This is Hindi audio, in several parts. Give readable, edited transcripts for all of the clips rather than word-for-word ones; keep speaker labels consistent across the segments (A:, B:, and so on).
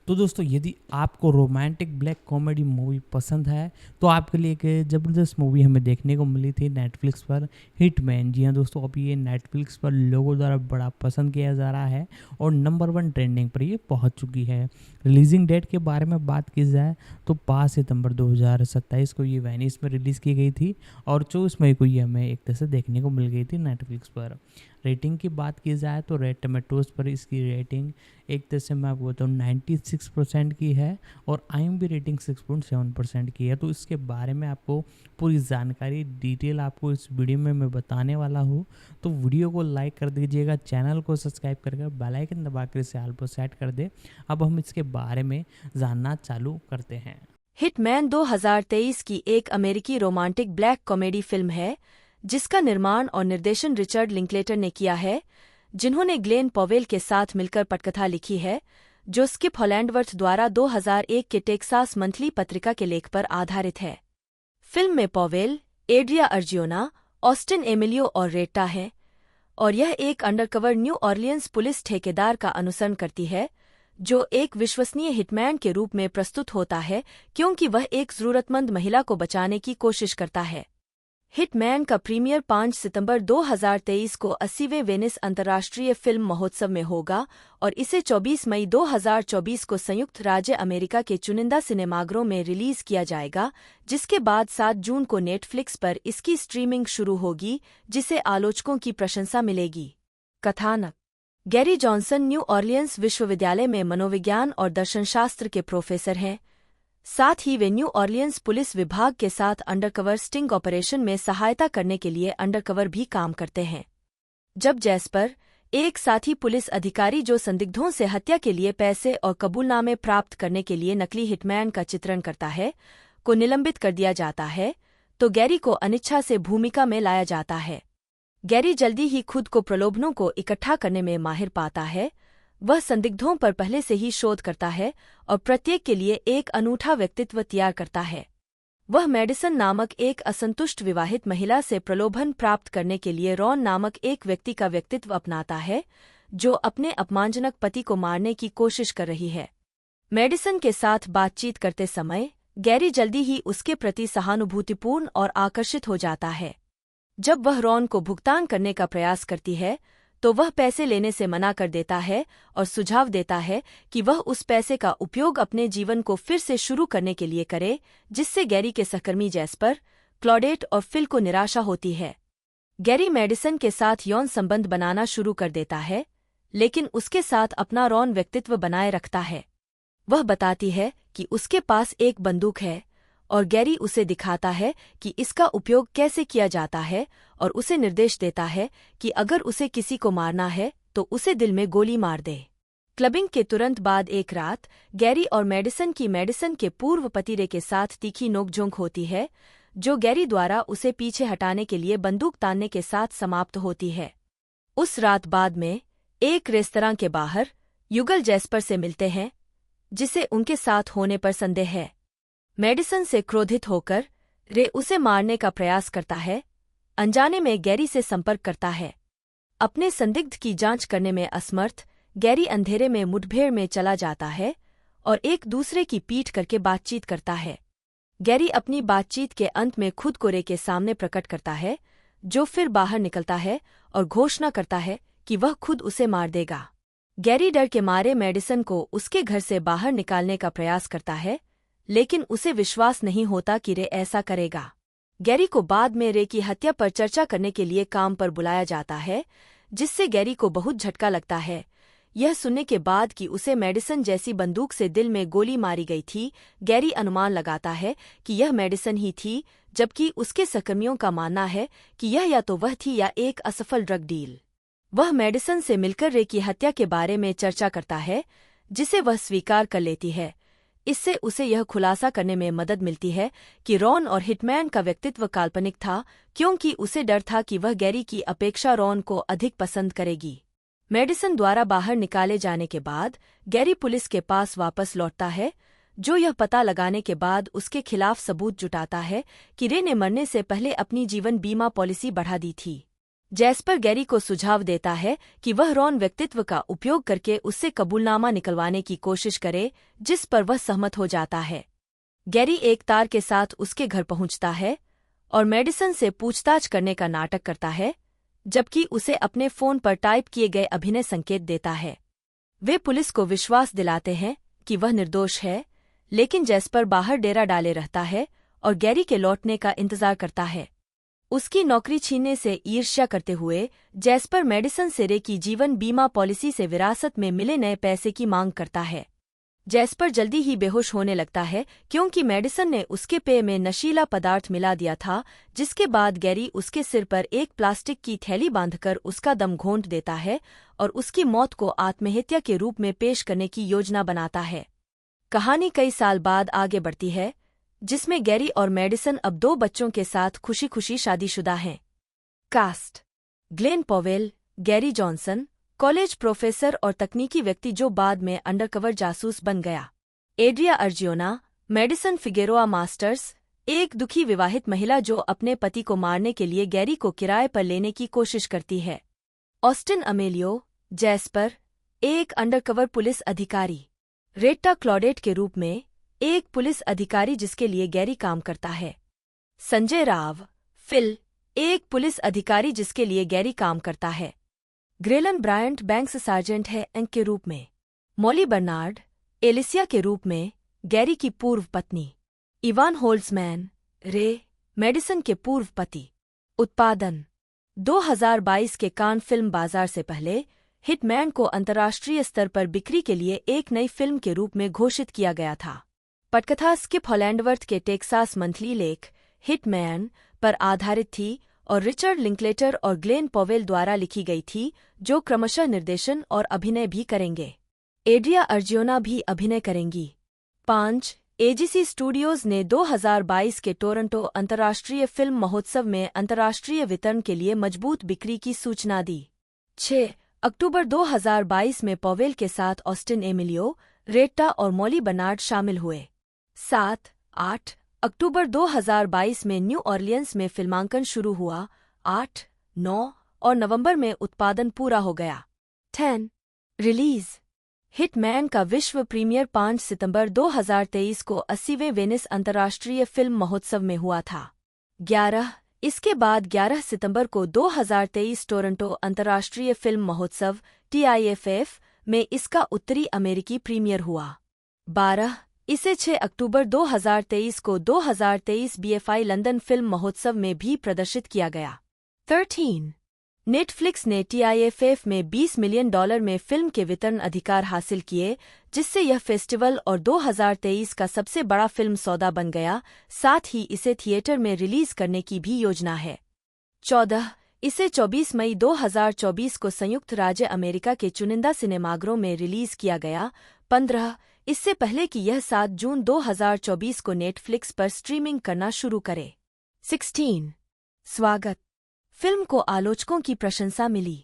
A: तो दोस्तों यदि आपको रोमांटिक ब्लैक कॉमेडी मूवी पसंद है तो आपके लिए एक ज़बरदस्त मूवी हमें देखने को मिली थी नेटफ्लिक्स पर, हिटमैन। जी हाँ दोस्तों, अभी ये नेटफ्लिक्स पर लोगों द्वारा बड़ा पसंद किया जा रहा है और नंबर 1 ट्रेंडिंग पर ये पहुंच चुकी है। रिलीजिंग डेट के बारे में बात की जाए तो 5 सितंबर 2027 को ये वेनिस में रिलीज़ की गई थी और 24 मई को ये हमें एक तरह से देखने को मिल गई थी नेटफ्लिक्स पर। रेटिंग की बात की जाए तो रेड टमेटोज़ पर इसकी रेटिंग एक तरह से मैं आपको बताऊँ 96% की है और IMDb रेटिंग 6.7% की है। तो इसके बारे में आपको पूरी जानकारी डिटेल आपको इस वीडियो में मैं बताने वाला हूँ। तो वीडियो को लाइक कर दीजिएगा, चैनल को सब्सक्राइब करके बेल आइकन दबाकर इसे ऑल पर सेट कर दे। अब हम इसके बारे में जानना चालू करते हैं।
B: हिटमैन 2023 की एक अमेरिकी रोमांटिक ब्लैक कॉमेडी फिल्म है जिसका निर्माण और निर्देशन रिचर्ड लिंकलेटर ने किया है, जिन्होंने ग्लेन पॉवेल के साथ मिलकर पटकथा लिखी है, जो स्किप हॉलैंडवर्थ द्वारा 2001 के टेक्सास मंथली पत्रिका के लेख पर आधारित है। फिल्म में पॉवेल, एड्रिया अर्जियोना, ऑस्टिन एमिलियो और रेटा हैं, और यह एक अंडरकवर न्यू ऑरलियंस पुलिस ठेकेदार का अनुसरण करती है, जो एक विश्वसनीय हिटमैन के रूप में प्रस्तुत होता है क्योंकि वह एक जरूरतमंद महिला को बचाने की कोशिश करता है। हिटमैन का प्रीमियर 5 सितंबर 2023 को 80वें वेनिस अंतर्राष्ट्रीय फिल्म महोत्सव में होगा और इसे 24 मई 2024 को संयुक्त राज्य अमेरिका के चुनिंदा सिनेमाघरों में रिलीज किया जाएगा, जिसके बाद 7 जून को नेटफ्लिक्स पर इसकी स्ट्रीमिंग शुरू होगी, जिसे आलोचकों की प्रशंसा मिलेगी। कथानक: गैरी जॉनसन न्यू ऑरलियंस विश्वविद्यालय में मनोविज्ञान और दर्शनशास्त्र के प्रोफेसर हैं। साथ ही वे न्यू ऑरलियंस पुलिस विभाग के साथ अंडरकवर स्टिंग ऑपरेशन में सहायता करने के लिए अंडरकवर भी काम करते हैं। जब जैस्पर, एक साथी पुलिस अधिकारी जो संदिग्धों से हत्या के लिए पैसे और कबूलनामे प्राप्त करने के लिए नकली हिटमैन का चित्रण करता है, को निलंबित कर दिया जाता है, तो गैरी को अनिच्छा से भूमिका में लाया जाता है। गैरी जल्दी ही खुद को प्रलोभनों को इकट्ठा करने में माहिर पाता है। वह संदिग्धों पर पहले से ही शोध करता है और प्रत्येक के लिए एक अनूठा व्यक्तित्व तैयार करता है। वह मेडिसन नामक एक असंतुष्ट विवाहित महिला से प्रलोभन प्राप्त करने के लिए रॉन नामक एक व्यक्ति का व्यक्तित्व अपनाता है, जो अपने अपमानजनक पति को मारने की कोशिश कर रही है। मेडिसन के साथ बातचीत करते समय गैरी जल्दी ही उसके प्रति सहानुभूतिपूर्ण और आकर्षित हो जाता है। जब वह रॉन को भुगतान करने का प्रयास करती है तो वह पैसे लेने से मना कर देता है और सुझाव देता है कि वह उस पैसे का उपयोग अपने जीवन को फिर से शुरू करने के लिए करे, जिससे गैरी के सहकर्मी जैस्पर, क्लॉडेट और फिल को निराशा होती है। गैरी मेडिसन के साथ यौन संबंध बनाना शुरू कर देता है, लेकिन उसके साथ अपना रॉन व्यक्तित्व बनाए रखता है। वह बताती है कि उसके पास एक बंदूक है और गैरी उसे दिखाता है कि इसका उपयोग कैसे किया जाता है और उसे निर्देश देता है कि अगर उसे किसी को मारना है तो उसे दिल में गोली मार दे। क्लबिंग के तुरंत बाद एक रात गैरी और मेडिसन की मेडिसन के पूर्व पति रे के साथ तीखी नोकझोंक होती है, जो गैरी द्वारा उसे पीछे हटाने के लिए बंदूक तानने के साथ समाप्त होती है। उस रात बाद में एक रेस्तरां के बाहर युगल जैस्पर से मिलते हैं, जिसे उनके साथ होने पर संदेह है। मेडिसन से क्रोधित होकर रे उसे मारने का प्रयास करता है। अनजाने में गैरी से संपर्क करता है। अपने संदिग्ध की जांच करने में असमर्थ गैरी अंधेरे में मुठभेड़ में चला जाता है और एक दूसरे की पीठ करके बातचीत करता है। गैरी अपनी बातचीत के अंत में खुद को रे के सामने प्रकट करता है, जो फिर बाहर निकलता है और घोषणा करता है कि वह खुद उसे मार देगा। गैरी डर के मारे मेडिसन को उसके घर से बाहर निकालने का प्रयास करता है, लेकिन उसे विश्वास नहीं होता कि रे ऐसा करेगा। गैरी को बाद में रे की हत्या पर चर्चा करने के लिए काम पर बुलाया जाता है, जिससे गैरी को बहुत झटका लगता है। यह सुनने के बाद कि उसे मेडिसन जैसी बंदूक से दिल में गोली मारी गई थी, गैरी अनुमान लगाता है कि यह मेडिसन ही थी, जबकि उसके सहकर्मियों का मानना है कि यह या तो वह थी या एक असफल ड्रग डील। वह मेडिसन से मिलकर रे की हत्या के बारे में चर्चा करता है, जिसे वह स्वीकार कर लेती है। इससे उसे यह खुलासा करने में मदद मिलती है कि रॉन और हिटमैन का व्यक्तित्व काल्पनिक था, क्योंकि उसे डर था कि वह गैरी की अपेक्षा रॉन को अधिक पसंद करेगी। मेडिसन द्वारा बाहर निकाले जाने के बाद गैरी पुलिस के पास वापस लौटता है, जो यह पता लगाने के बाद उसके खिलाफ सबूत जुटाता है कि रे ने मरने से पहले अपनी जीवन बीमा पॉलिसी बढ़ा दी थी। जैस्पर गैरी को सुझाव देता है कि वह रॉन व्यक्तित्व का उपयोग करके उससे कबूलनामा निकलवाने की कोशिश करे, जिस पर वह सहमत हो जाता है। गैरी एक तार के साथ उसके घर पहुंचता है और मेडिसन से पूछताछ करने का नाटक करता है, जबकि उसे अपने फोन पर टाइप किए गए अभिनय संकेत देता है। वे पुलिस को विश्वास दिलाते हैं कि वह निर्दोष है, लेकिन जैस्पर बाहर डेरा डाले रहता है और गैरी के लौटने का इंतजार करता है। उसकी नौकरी छीनने से ईर्ष्या करते हुए जैस्पर मेडिसन से रे की जीवन बीमा पॉलिसी से विरासत में मिले नए पैसे की मांग करता है। जैस्पर जल्दी ही बेहोश होने लगता है क्योंकि मेडिसन ने उसके पेय में नशीला पदार्थ मिला दिया था, जिसके बाद गैरी उसके सिर पर एक प्लास्टिक की थैली बांधकर उसका दम घोंट देता है और उसकी मौत को आत्महत्या के रूप में पेश करने की योजना बनाता है। कहानी कई साल बाद आगे बढ़ती है, जिसमें गैरी और मेडिसन अब 2 बच्चों के साथ खुशी खुशी शादीशुदा हैं। Cast: Glen Powell, Gary Johnson, college professor और तकनीकी व्यक्ति जो बाद में अंडरकवर जासूस बन गया। एड्रिया अर्जियोना, मेडिसन फिगेरोआ मास्टर्स, एक दुखी विवाहित महिला जो अपने पति को मारने के लिए गैरी को किराए पर लेने की कोशिश करती है। ऑस्टिन अमेलियो, जैस्पर, एक अंडरकवर पुलिस अधिकारी। रेट्टा क्लॉडेट के रूप में एक पुलिस अधिकारी जिसके लिए गैरी काम करता है। संजय राव, फिल, एक पुलिस अधिकारी जिसके लिए गैरी काम करता है। ग्रेलन ब्रायंट बैंक्स सार्जेंट है एंक के रूप में। मॉली बर्नार्ड, एलिसिया के रूप में गैरी की पूर्व पत्नी। इवान होल्ड्समैन, रे, मेडिसन के पूर्व पति। उत्पादन: 2022 के कान फिल्म बाजार से पहले हिटमैन को अंतर्राष्ट्रीय स्तर पर बिक्री के लिए एक नई फिल्म के रूप में घोषित किया गया था। पटकथा स्किप हॉलैंडवर्थ के टेक्सास मंथली लेख हिटमैन पर आधारित थी और रिचर्ड लिंकलेटर और ग्लेन पॉवेल द्वारा लिखी गई थी, जो क्रमशः निर्देशन और अभिनय भी करेंगे। एड्रिया अर्जियोना भी अभिनय करेंगी। 5. एजीसी स्टूडियोज ने 2022 के टोरंटो अंतर्राष्ट्रीय फिल्म महोत्सव में अंतर्राष्ट्रीय वितरण के लिए मजबूत बिक्री की सूचना दी। 6. अक्टूबर 2022 में पॉवेल के साथ ऑस्टिन एमिलियो, रेट्टा और मॉली बर्नार्ड शामिल हुए। 7. 8. अक्टूबर 2022 में न्यू ऑरलियंस में फिल्मांकन शुरू हुआ। 8, 9 और नवंबर में उत्पादन पूरा हो गया। 10. रिलीज: हिटमैन का विश्व प्रीमियर 5 सितंबर 2023 को 80वें वेनिस अंतर्राष्ट्रीय फिल्म महोत्सव में हुआ था। 11. इसके बाद 11 सितंबर को 2023 टोरंटो अंतर्राष्ट्रीय फिल्म महोत्सव TIFF में इसका उत्तरी अमेरिकी प्रीमियर हुआ। 12. इसे 6 अक्टूबर 2023 को 2023 BFI लंदन फिल्म महोत्सव में भी प्रदर्शित किया गया। 13. नेटफ्लिक्स ने TIFF में $20 मिलियन में फिल्म के वितरण अधिकार हासिल किए, जिससे यह फेस्टिवल और 2023 का सबसे बड़ा फिल्म सौदा बन गया। साथ ही इसे थिएटर में रिलीज करने की भी योजना है। 14. इसे 24 मई 2024 को संयुक्त राज्य अमेरिका के चुनिंदा सिनेमाघरों में रिलीज किया गया। 15. इससे पहले कि यह 7 जून 2024 को नेटफ्लिक्स पर स्ट्रीमिंग करना शुरू करे। 16. स्वागत: फिल्म को आलोचकों की प्रशंसा मिली।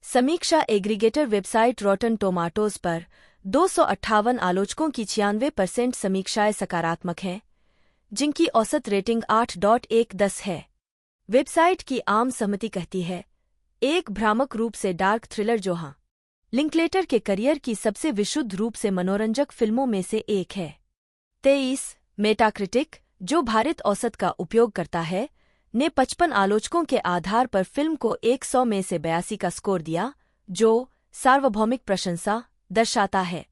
B: समीक्षा एग्रीगेटर वेबसाइट रॉटन टोमाटोज पर 258 आलोचकों की 96% समीक्षाएं सकारात्मक हैं, जिनकी औसत रेटिंग 8.1/10 है। वेबसाइट की आम सहमति कहती है, एक भ्रामक रूप से डार्क थ्रिलर जो लिंकलेटर के करियर की सबसे विशुद्ध रूप से मनोरंजक फिल्मों में से एक है। 23. मेटाक्रिटिक, जो भारित औसत का उपयोग करता है, ने 55 आलोचकों के आधार पर फिल्म को 100 में से 82 का स्कोर दिया, जो सार्वभौमिक प्रशंसा दर्शाता है।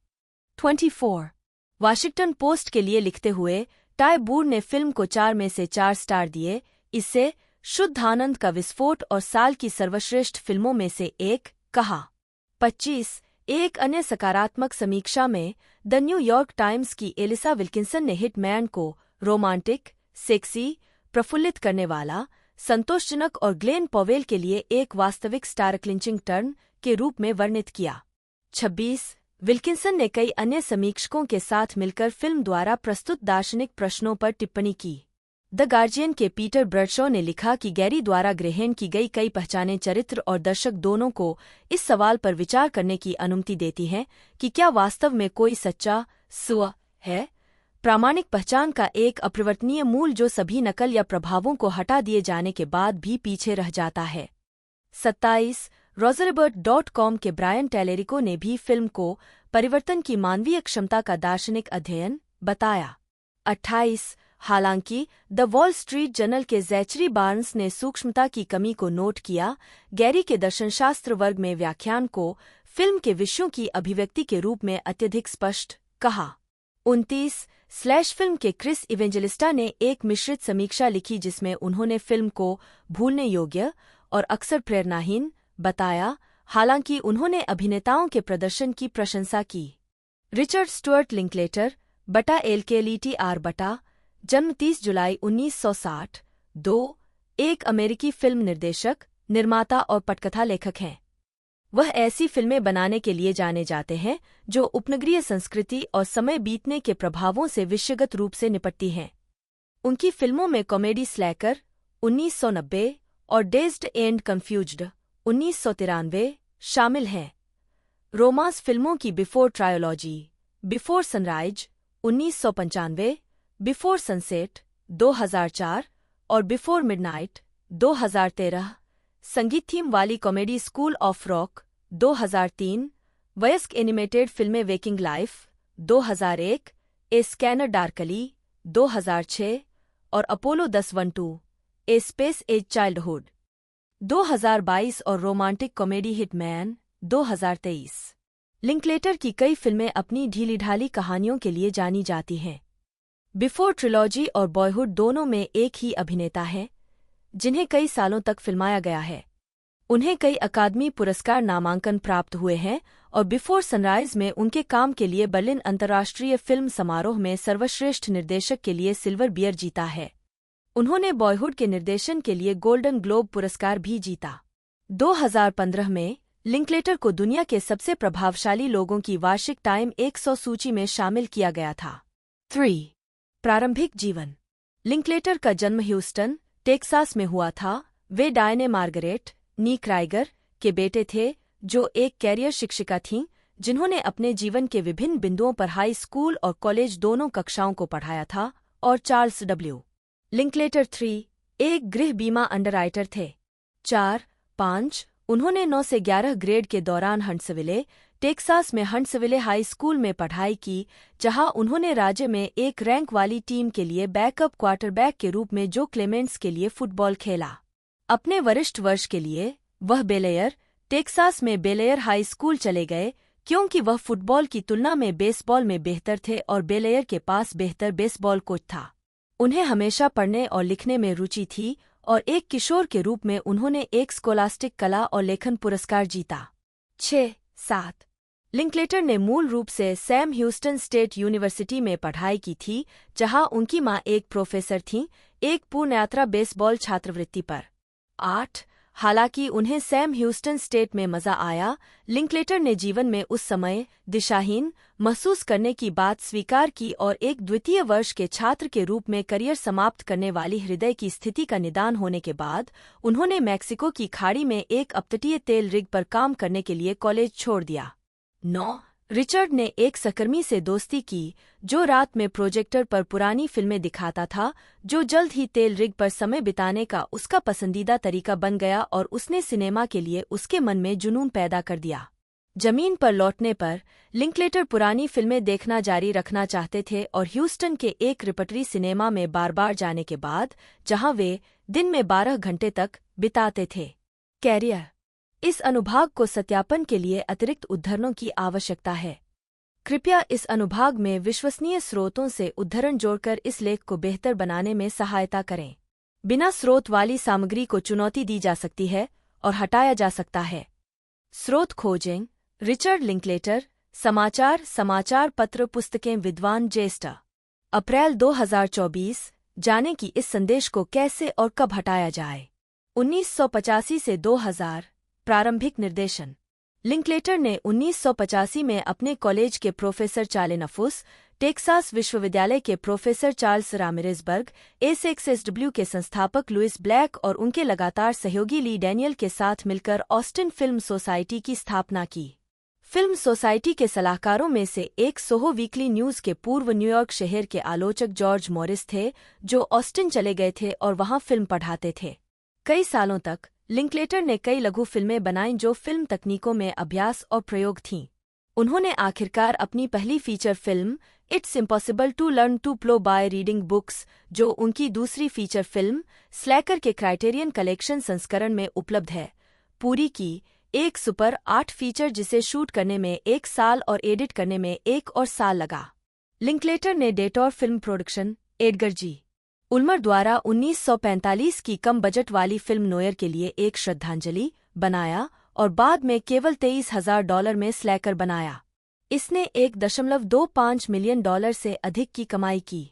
B: 24. वाशिंगटन पोस्ट के लिए लिखते हुए टाई बूर ने फिल्म को 4 में से 4 स्टार दिए। इससे शुद्ध आनंद का विस्फोट और साल की सर्वश्रेष्ठ फिल्मों में से एक कहा। 25. एक अन्य सकारात्मक समीक्षा में द न्यूयॉर्क टाइम्स की एलिसा विल्किंसन ने हिटमैन को रोमांटिक, सेक्सी, प्रफुल्लित करने वाला, संतोषजनक और ग्लेन पॉवेल के लिए एक वास्तविक स्टार क्लिंचिंग टर्न के रूप में वर्णित किया। 26. विल्किंसन ने कई अन्य समीक्षकों के साथ मिलकर फिल्म द्वारा प्रस्तुत दार्शनिक प्रश्नों पर टिप्पणी की। द गार्जियन के पीटर ब्रडशॉ ने लिखा कि गैरी द्वारा ग्रहण की गई कई पहचाने चरित्र और दर्शक दोनों को इस सवाल पर विचार करने की अनुमति देती हैं कि क्या वास्तव में कोई सच्चा स्व है, प्रामाणिक पहचान का एक अपरिवर्तनीय मूल जो सभी नकल या प्रभावों को हटा दिए जाने के बाद भी पीछे रह जाता है। 27 roserebert.com के ब्रायन टेलेरिको ने भी फिल्म को परिवर्तन की मानवीय क्षमता का दार्शनिक अध्ययन बताया। 28 हालांकि द वॉल स्ट्रीट जर्नल के जैचरी बार्न्स ने सूक्ष्मता की कमी को नोट किया, गैरी के दर्शनशास्त्र वर्ग में व्याख्यान को फिल्म के विषयों की अभिव्यक्ति के रूप में अत्यधिक स्पष्ट कहा। 29 फिल्म के क्रिस इवेंजेलिस्टा ने एक मिश्रित समीक्षा लिखी जिसमें उन्होंने फिल्म को भूलने योग्य और अक्सर प्रेरणाहीन बताया, हालांकि उन्होंने अभिनेताओं के प्रदर्शन की प्रशंसा की। रिचर्ड स्टुअर्ट लिंकलेटर बटा LKLETR बटा जन्म 30 जुलाई 1960 एक अमेरिकी फिल्म निर्देशक, निर्माता और पटकथा लेखक हैं। वह ऐसी फिल्में बनाने के लिए जाने जाते हैं जो उपनगरीय संस्कृति और समय बीतने के प्रभावों से विषयगत रूप से निपटती हैं। उनकी फिल्मों में कॉमेडी स्लैकर 1990 और डेज्ड एंड कंफ्यूज्ड 1993 शामिल हैं। रोमांस फिल्मों की before trilogy, before sunrise 1995, before sunset 2004 और बिफोर मिडनाइट 2013, संगीत थीम वाली कॉमेडी स्कूल ऑफ रॉक 2003, वयस्क एनिमेटेड फिल्में वेकिंग लाइफ 2001, ए स्कैनर डार्कली 2006 और अपोलो 10-12 ए स्पेस एज चाइल्डहुड 2022 और रोमांटिक कॉमेडी हिटमैन 2023। लिंकलेटर की कई फिल्में अपनी ढीली-ढाली कहानियों के लिए जानी जाती हैं। बिफोर ट्रिलॉजी और बॉयहुड दोनों में एक ही अभिनेता है, जिन्हें कई सालों तक फिल्माया गया है। उन्हें कई अकादमी पुरस्कार नामांकन प्राप्त हुए हैं और बिफोर सनराइज में उनके काम के लिए बर्लिन अंतर्राष्ट्रीय फिल्म समारोह में सर्वश्रेष्ठ निर्देशक के लिए सिल्वर बियर जीता है। उन्होंने बॉयहुड के निर्देशन के लिए गोल्डन ग्लोब पुरस्कार भी जीता। 2015 में लिंकलेटर को दुनिया के सबसे प्रभावशाली लोगों की वार्षिक टाइम 100 सूची में शामिल किया गया था। 3 प्रारंभिक जीवन। लिंकलेटर का जन्म ह्यूस्टन, टेक्सास में हुआ था। वे डायने मार्गरेट नी क्राइगर के बेटे थे, जो एक कैरियर शिक्षिका थीं, जिन्होंने अपने जीवन के विभिन्न बिंदुओं पर हाई स्कूल और कॉलेज दोनों कक्षाओं को पढ़ाया था, और चार्ल्स डब्ल्यू लिंकलेटर 3 एक गृह बीमा अंडरराइटर थे। 4-5 उन्होंने 9 से 11 ग्रेड के दौरान हंट्सविले, टेक्सास में हंट्सविले हाई स्कूल में पढ़ाई की, जहां उन्होंने राज्य में एक रैंक वाली टीम के लिए बैकअप क्वार्टरबैक के रूप में जो क्लेमेंट्स के लिए फुटबॉल खेला। अपने वरिष्ठ वर्ष के लिए वह बेलेयर, टेक्सास में बेलेयर हाई स्कूल चले गए, क्योंकि वह फुटबॉल की तुलना में बेसबॉल में बेहतर थे और बेलेयर के पास बेहतर बेसबॉल कोच था। उन्हें हमेशा पढ़ने और लिखने में रुचि थी और एक किशोर के रूप में उन्होंने एक स्कोलास्टिक कला और लेखन पुरस्कार जीता। 6-7 लिंकलेटर ने मूल रूप से सैम ह्यूस्टन स्टेट यूनिवर्सिटी में पढ़ाई की थी, जहां उनकी मां एक प्रोफेसर थीं, एक पूर्ण यात्रा बेसबॉल छात्रवृत्ति पर। 8 हालांकि उन्हें सैम ह्यूस्टन स्टेट में मजा आया, लिंकलेटर ने जीवन में उस समय दिशाहीन महसूस करने की बात स्वीकार की और एक द्वितीय वर्ष के छात्र के रूप में करियर समाप्त करने वाली हृदय की स्थिति का निदान होने के बाद उन्होंने मैक्सिको की खाड़ी में एक अपतटीय तेल रिग पर काम करने के लिए कॉलेज छोड़ दिया। 9 रिचर्ड ने एक सहकर्मी से दोस्ती की, जो रात में प्रोजेक्टर पर पुरानी फिल्में दिखाता था, जो जल्द ही तेल रिग पर समय बिताने का उसका पसंदीदा तरीका बन गया और उसने सिनेमा के लिए उसके मन में जुनून पैदा कर दिया। जमीन पर लौटने पर लिंकलेटर पुरानी फिल्में देखना जारी रखना चाहते थे और ह्यूस्टन के एक रिपर्टरी सिनेमा में बार बार जाने के बाद, जहां वे दिन में 12 घंटे तक बिताते थे। कैरियर। इस अनुभाग को सत्यापन के लिए अतिरिक्त उद्धरणों की आवश्यकता है। कृपया इस अनुभाग में विश्वसनीय स्रोतों से उद्धरण जोड़कर इस लेख को बेहतर बनाने में सहायता करें। बिना स्रोत वाली सामग्री को चुनौती दी जा सकती है और हटाया जा सकता है। स्रोत खोजें। रिचर्ड लिंकलेटर, समाचार पत्र पुस्तकें विद्वान ज्येष्ठ। अप्रैल 2024। जाने कि इस संदेश को कैसे और कब हटाया जाए। 1985 से 2000। प्रारंभिक निर्देशन। लिंकलेटर ने 1985 में अपने कॉलेज के प्रोफेसर चालेनफुस, टेक्सास विश्वविद्यालय के प्रोफेसर चार्ल्स रामिरेजबर्ग, एसएक्सएसडब्ल्यू के संस्थापक लुइस ब्लैक और उनके लगातार सहयोगी ली डैनियल के साथ मिलकर ऑस्टिन फिल्म सोसाइटी की स्थापना की। फिल्म सोसाइटी के सलाहकारों में से एक सोहो वीकली न्यूज़ के पूर्व न्यूयॉर्क शहर के आलोचक जॉर्ज मॉरिस थे, जो ऑस्टिन चले गए थे और वहां फिल्म पढ़ाते थे। कई सालों तक लिंकलेटर ने कई लघु फिल्में बनाईं जो फिल्म तकनीकों में अभ्यास और प्रयोग थीं। उन्होंने आखिरकार अपनी पहली feature film it's impossible to learn to plow by reading books, जो उनकी दूसरी फीचर फिल्म स्लैकर के क्राइटेरियन कलेक्शन संस्करण में उपलब्ध है, पूरी की। एक सुपर 8 फीचर जिसे शूट करने में 1 साल और एडिट करने में 1 और साल लगा। लिंकलेटर ने डेटोर फिल्म प्रोडक्शन एडगर जी. उल्मर द्वारा 1945 की कम बजट वाली फिल्म नोयर के लिए एक श्रद्धांजलि बनाया और बाद में केवल $23,000 में स्लैकर बनाया। इसने $1.25 मिलियन से अधिक की कमाई की।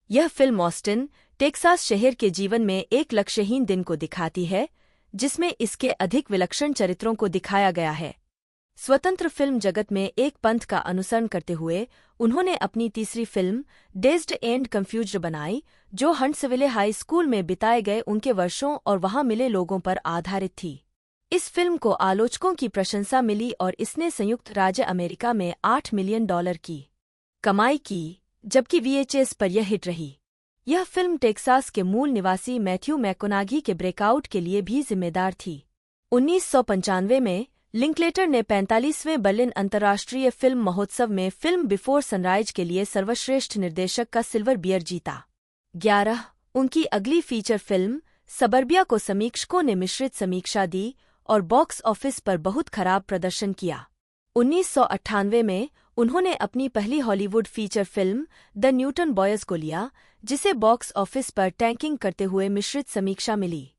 B: यह फिल्म ऑस्टिन, टेक्सास शहर के जीवन में एक लक्ष्यहीन दिन को दिखाती है, जिसमें इसके अधिक विलक्षण चरित्रों को दिखाया गया है। स्वतंत्र फिल्म जगत में एक पंथ का अनुसरण करते हुए उन्होंने अपनी तीसरी फिल्म डेज्ड एंड कंफ्यूज्ड बनाई, जो हंट्सविले हाई स्कूल में बिताए गए उनके वर्षों और वहां मिले लोगों पर आधारित थी। इस फिल्म को आलोचकों की प्रशंसा मिली और इसने संयुक्त राज्य अमेरिका में $8 मिलियन की कमाई की, जबकि VHS पर यह हिट रही। यह फिल्म टेक्सास के मूल निवासी मैथ्यू मैकोनागी के ब्रेकआउट के लिए भी जिम्मेदार थी। 1995 में लिंकलेटर ने 45वें बर्लिन अंतर्राष्ट्रीय फिल्म महोत्सव में फिल्म बिफोर सनराइज के लिए सर्वश्रेष्ठ निर्देशक का सिल्वर बियर जीता। 11 उनकी अगली फीचर फिल्म सबर्बिया को समीक्षकों ने मिश्रित समीक्षा दी और बॉक्स ऑफिस पर बहुत खराब प्रदर्शन किया। 1998 में उन्होंने अपनी पहली Hollywood feature film the Newton boys को लिया, जिसे बॉक्स ऑफिस पर टैंकिंग करते हुए मिश्रित समीक्षा मिली।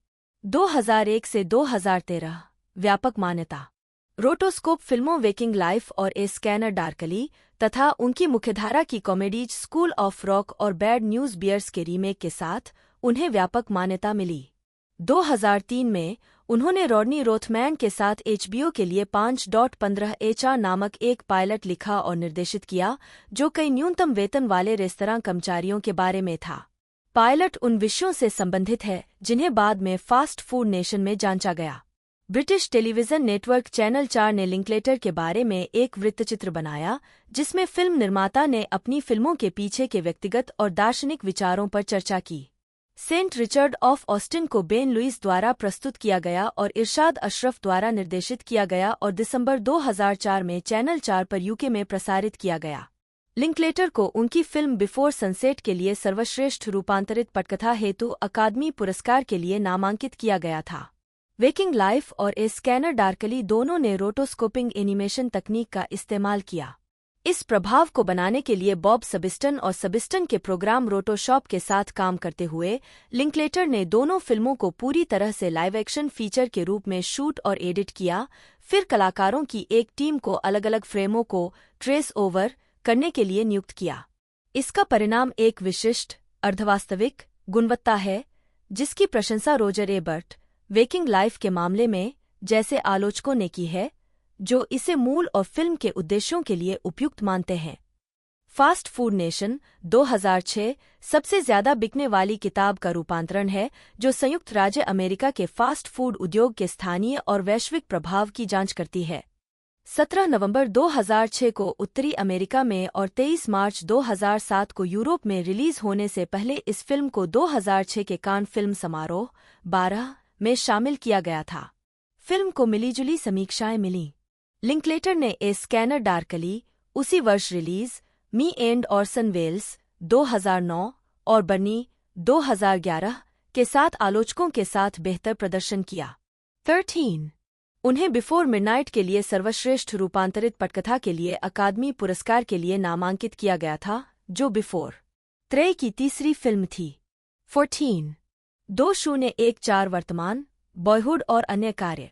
B: 2001 से 2013 व्यापक मान्यता। रोटोस्कोप फिल्मों वेकिंग लाइफ और ए स्कैनर डार्कली तथा उनकी मुख्यधारा की कॉमेडीज स्कूल ऑफ रॉक और बैड न्यूज बियर्स के रीमेक के साथ उन्हें व्यापक मान्यता मिली। 2003 में उन्होंने रॉडनी रोथमैन के साथ HBO के लिए 5.15 HR नामक एक पायलट लिखा और निर्देशित किया, जो कई न्यूनतम वेतन वाले रेस्तरां कर्मचारियों के बारे में था। पायलट उन विषयों से संबंधित है जिन्हें बाद में फास्ट फूड नेशन में जांचा गया। ब्रिटिश टेलीविजन नेटवर्क चैनल 4 ने लिंकलेटर के बारे में एक वृत्तचित्र बनाया, जिसमें फिल्म निर्माता ने अपनी फिल्मों के पीछे के व्यक्तिगत और दार्शनिक विचारों पर चर्चा की। सेंट रिचर्ड ऑफ ऑस्टिन को बेन लुइस द्वारा प्रस्तुत किया गया और इरशाद अशरफ द्वारा निर्देशित किया गया और दिसंबर 2004 में चैनल 4 पर UK में प्रसारित किया गया। लिंकलेटर को उनकी फिल्म बिफोर सनसेट के लिए सर्वश्रेष्ठ रूपांतरित पटकथा हेतु अकादमी पुरस्कार के लिए नामांकित किया गया था। वेकिंग लाइफ और ए स्कैनर डार्कली दोनों ने रोटोस्कोपिंग एनिमेशन तकनीक का इस्तेमाल किया। इस प्रभाव को बनाने के लिए बॉब सबिस्टन और सबिस्टन के प्रोग्राम रोटोशॉप के साथ काम करते हुए लिंकलेटर ने दोनों फिल्मों को पूरी तरह से लाइव एक्शन फीचर के रूप में शूट और एडिट किया, फिर कलाकारों की एक टीम को अलग अलग फ्रेमों को ट्रेस ओवर करने के लिए नियुक्त किया। इसका परिणाम एक विशिष्ट, अर्धवास्तविक गुणवत्ता है, जिसकी प्रशंसा रोजर एबर्ट वेकिंग लाइफ के मामले में जैसे आलोचकों ने की है, जो इसे मूल और फिल्म के उद्देश्यों के लिए उपयुक्त मानते हैं। फास्ट फूड नेशन 2006 सबसे ज्यादा बिकने वाली किताब का रूपांतरण है, जो संयुक्त राज्य अमेरिका के फास्ट फूड उद्योग के स्थानीय और वैश्विक प्रभाव की जांच करती है। 17 नवंबर 2006 को उत्तरी अमेरिका में और 23 मार्च 2007 को यूरोप में रिलीज होने से पहले इस फिल्म को 2006 के कान फिल्म समारोह 12 में शामिल किया गया था। फिल्म को मिलीजुली समीक्षाएं मिलीं। लिंकलेटर ने ए स्कैनर डार्कली उसी वर्ष release, me and Orson Welles 2009 और बर्नी 2011 के साथ आलोचकों के साथ बेहतर प्रदर्शन किया। 13 उन्हें बिफोर मिडनाइट के लिए सर्वश्रेष्ठ रूपांतरित पटकथा के लिए अकादमी पुरस्कार के लिए नामांकित किया गया था, जो बिफोर त्रय की तीसरी फिल्म थी। 14 2014 वर्तमान बॉयहुड और अन्य कार्य।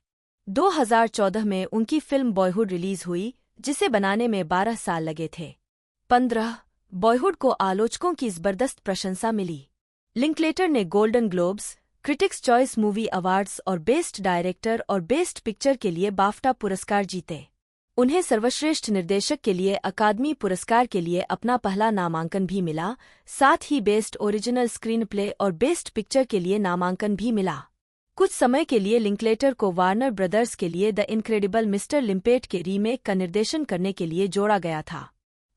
B: 2014 में उनकी फिल्म बॉयहुड रिलीज हुई, जिसे बनाने में 12 साल लगे थे। 15 बॉयहुड को आलोचकों की जबरदस्त प्रशंसा मिली। लिंकलेटर ने golden globes, critics choice movie awards और बेस्ट डायरेक्टर और बेस्ट पिक्चर के लिए बाफ्टा पुरस्कार जीते। उन्हें सर्वश्रेष्ठ निर्देशक के लिए अकादमी पुरस्कार के लिए अपना पहला नामांकन भी मिला, साथ ही बेस्ट ओरिजिनल स्क्रीन प्ले और बेस्ट पिक्चर के लिए नामांकन भी मिला। कुछ समय के लिए लिंकलेटर को वार्नर ब्रदर्स के लिए द इनक्रेडिबल मिस्टर लिम्पेट के रीमेक का निर्देशन करने के लिए जोड़ा गया था।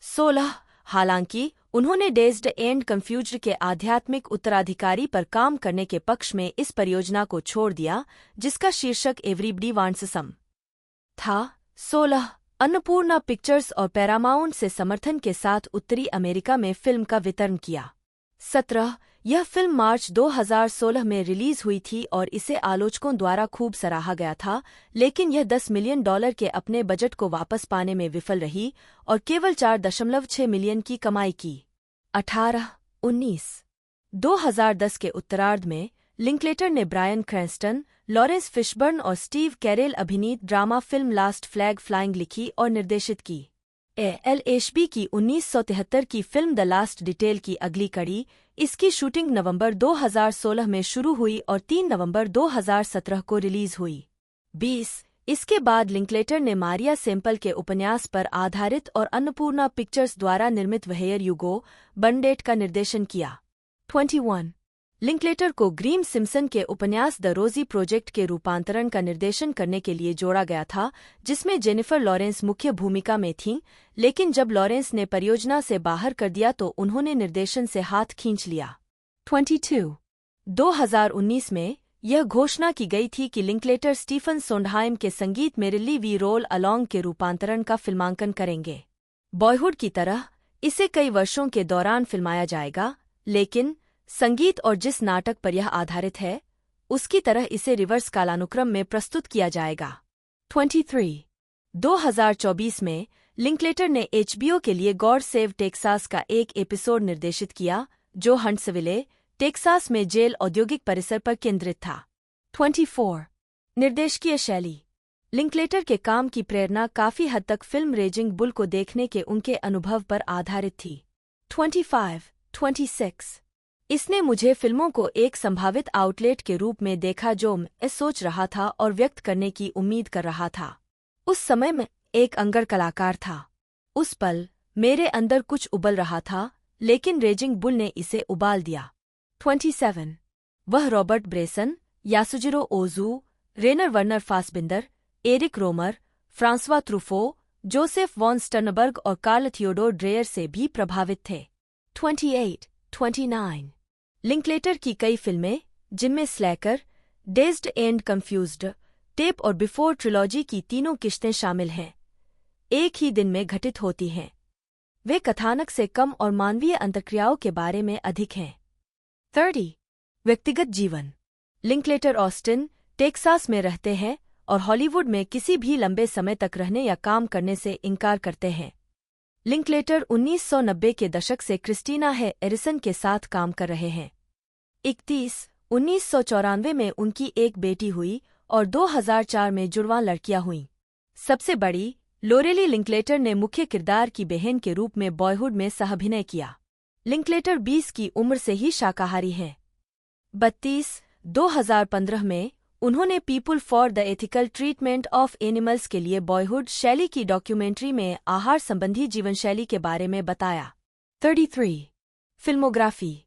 B: 16 हालांकि उन्होंने डेज्ड एंड कंफ्यूज्ड के आध्यात्मिक उत्तराधिकारी पर काम करने के पक्ष में इस परियोजना को छोड़ दिया, जिसका शीर्षक एवरीबडी वांट्स सम था। 16 अन्नपूर्णा पिक्चर्स और पैरामाउंट से समर्थन के साथ उत्तरी अमेरिका में फिल्म का वितरण किया। 17 यह फिल्म मार्च 2016 में रिलीज हुई थी और इसे आलोचकों द्वारा खूब सराहा गया था, लेकिन यह $10 मिलियन के अपने बजट को वापस पाने में विफल रही और केवल 4.6 मिलियन की कमाई की। 18-19 2010 के उत्तरार्ध में लिंकलेटर ने ब्रायन क्रैंस्टन, लॉरेंस फिशबर्न और स्टीव कैरेल अभिनीत drama film last flag flying लिखी और निर्देशित की। एलएचबी की 1973 की फिल्म द लास्ट डिटेल की अगली कड़ी, इसकी शूटिंग नवंबर 2016 में शुरू हुई और 3 नवंबर 2017 को रिलीज हुई। 20 इसके बाद लिंकलेटर ने मारिया सेम्पल के उपन्यास पर आधारित और अन्नपूर्णा पिक्चर्स द्वारा निर्मित व्हेयर यू गो बर्नडेट का निर्देशन किया। 21 लिंकलेटर को ग्रीम सिम्पसन के उपन्यास द रोजी प्रोजेक्ट के रूपांतरण का निर्देशन करने के लिए जोड़ा गया था, जिसमें जेनिफर लॉरेंस मुख्य भूमिका में थीं, लेकिन जब लॉरेंस ने परियोजना से बाहर कर दिया तो उन्होंने निर्देशन से हाथ खींच लिया। 22 2019 में यह घोषणा की गई थी कि लिंकलेटर स्टीफन सोंडहाइम के संगीत मेरिली वी रोल अलोंग के रूपांतरण का फिल्मांकन करेंगे। बॉयहुड की तरह इसे कई वर्षों के दौरान फिल्माया जाएगा, लेकिन संगीत और जिस नाटक पर यह आधारित है, उसकी तरह इसे रिवर्स कालानुक्रम में प्रस्तुत किया जाएगा। 23 2024 में लिंकलेटर ने HBO के लिए गॉड सेव टेक्सास का एक एपिसोड निर्देशित किया, जो हंट्सविले, टेक्सास में जेल औद्योगिक परिसर पर केंद्रित था। 24 निर्देशकीय शैली लिंकलेटर के काम की प्रेरणा काफी हद तक फिल्म रेजिंग बुल को देखने के उनके अनुभव पर आधारित थी। 25-26 इसने मुझे फिल्मों को एक संभावित आउटलेट के रूप में देखा जो मैं सोच रहा था और व्यक्त करने की उम्मीद कर रहा था। उस समय मैं एक अंगर कलाकार था। उस पल मेरे अंदर कुछ उबल रहा था, लेकिन रेजिंग बुल ने इसे उबाल दिया। 27 वह Robert Bresson, Yasujiro Ozu, Rainer Werner Fassbinder, Eric Rohmer, Francois Truffaut, Josef von Sternberg और कार्ल थियोडोर ड्रेयर से भी प्रभावित थे। 28-29 लिंकलेटर की कई फिल्में, जिनमें स्लैकर, डेज्ड एंड कंफ्यूज्ड, टेप और बिफोर ट्रिलॉजी की तीनों किश्तें शामिल हैं, एक ही दिन में घटित होती हैं। वे कथानक से कम और मानवीय अंतर्क्रियाओं के बारे में अधिक हैं। 30 व्यक्तिगत जीवन लिंकलेटर ऑस्टिन, टेक्सास में रहते हैं और हॉलीवुड में किसी भी लंबे समय तक रहने या काम करने से इनकार करते हैं। लिंकलेटर 1990 के दशक से क्रिस्टीना एरिसन के साथ काम कर रहे हैं। 31 1994 में उनकी एक बेटी हुई और 2004 में जुड़वां लड़कियां हुईं। सबसे बड़ी, लोरेली लिंकलेटर ने मुख्य किरदार की बहन के रूप में बॉयहुड में सह-अभिनय किया। लिंकलेटर 20 की उम्र से ही शाकाहारी हैं। 32 2015 में उन्होंने people for the ethical treatment of animals के लिए बॉयहुड शैली की डॉक्यूमेंट्री में आहार संबंधी जीवनशैली के बारे में बताया। 33 filmography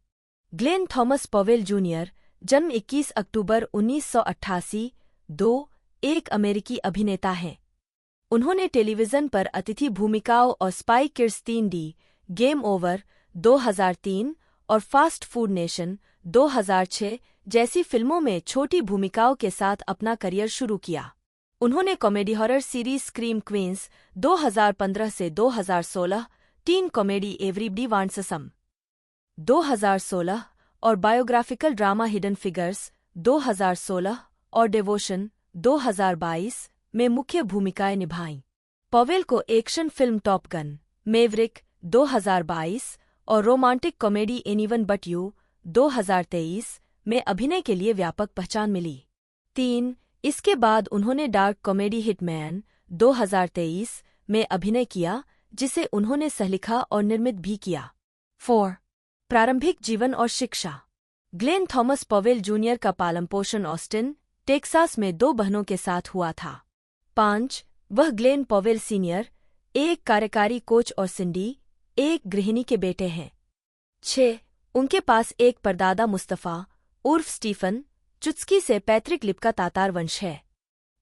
B: Glenn Thomas Powell junior, जन्म 21 अक्टूबर 1988, एक अमेरिकी अभिनेता हैं। उन्होंने टेलीविजन पर अतिथि भूमिकाओं और spy kids 3D, game over 2003 और फास्ट फूड नेशन 2006 जैसी फिल्मों में छोटी भूमिकाओं के साथ अपना करियर शुरू किया। उन्होंने comedy horror series scream queens 2015 से 2016, teen comedy everybody wants some 2016 और बायोग्राफिकल ड्रामा हिडन फिगर्स 2016 और डेवोशन 2022 में मुख्य भूमिकाएं निभाईं। पॉवेल को action film top gun, Maverick 2022 और romantic comedy anyone but you 2023 में अभिनय के लिए व्यापक पहचान मिली। 3 इसके बाद उन्होंने डार्क कॉमेडी हिटमैन 2023 में अभिनय किया, जिसे उन्होंने सहलिखा और निर्मित भी किया। 4 प्रारंभिक जीवन और शिक्षा ग्लेन थॉमस पॉवेल जूनियर का पालन पोषण ऑस्टिन, टेक्सास में 2 बहनों के साथ हुआ था। 5 वह ग्लेन पॉवेल सीनियर, एक कार्यकारी कोच और सिंडी, एक गृहिणी के बेटे हैं। 6 उनके पास एक परदादा मुस्तफ़ा उर्फ स्टीफन चुत्स्की से पैतृक लिप्का तातार वंश है।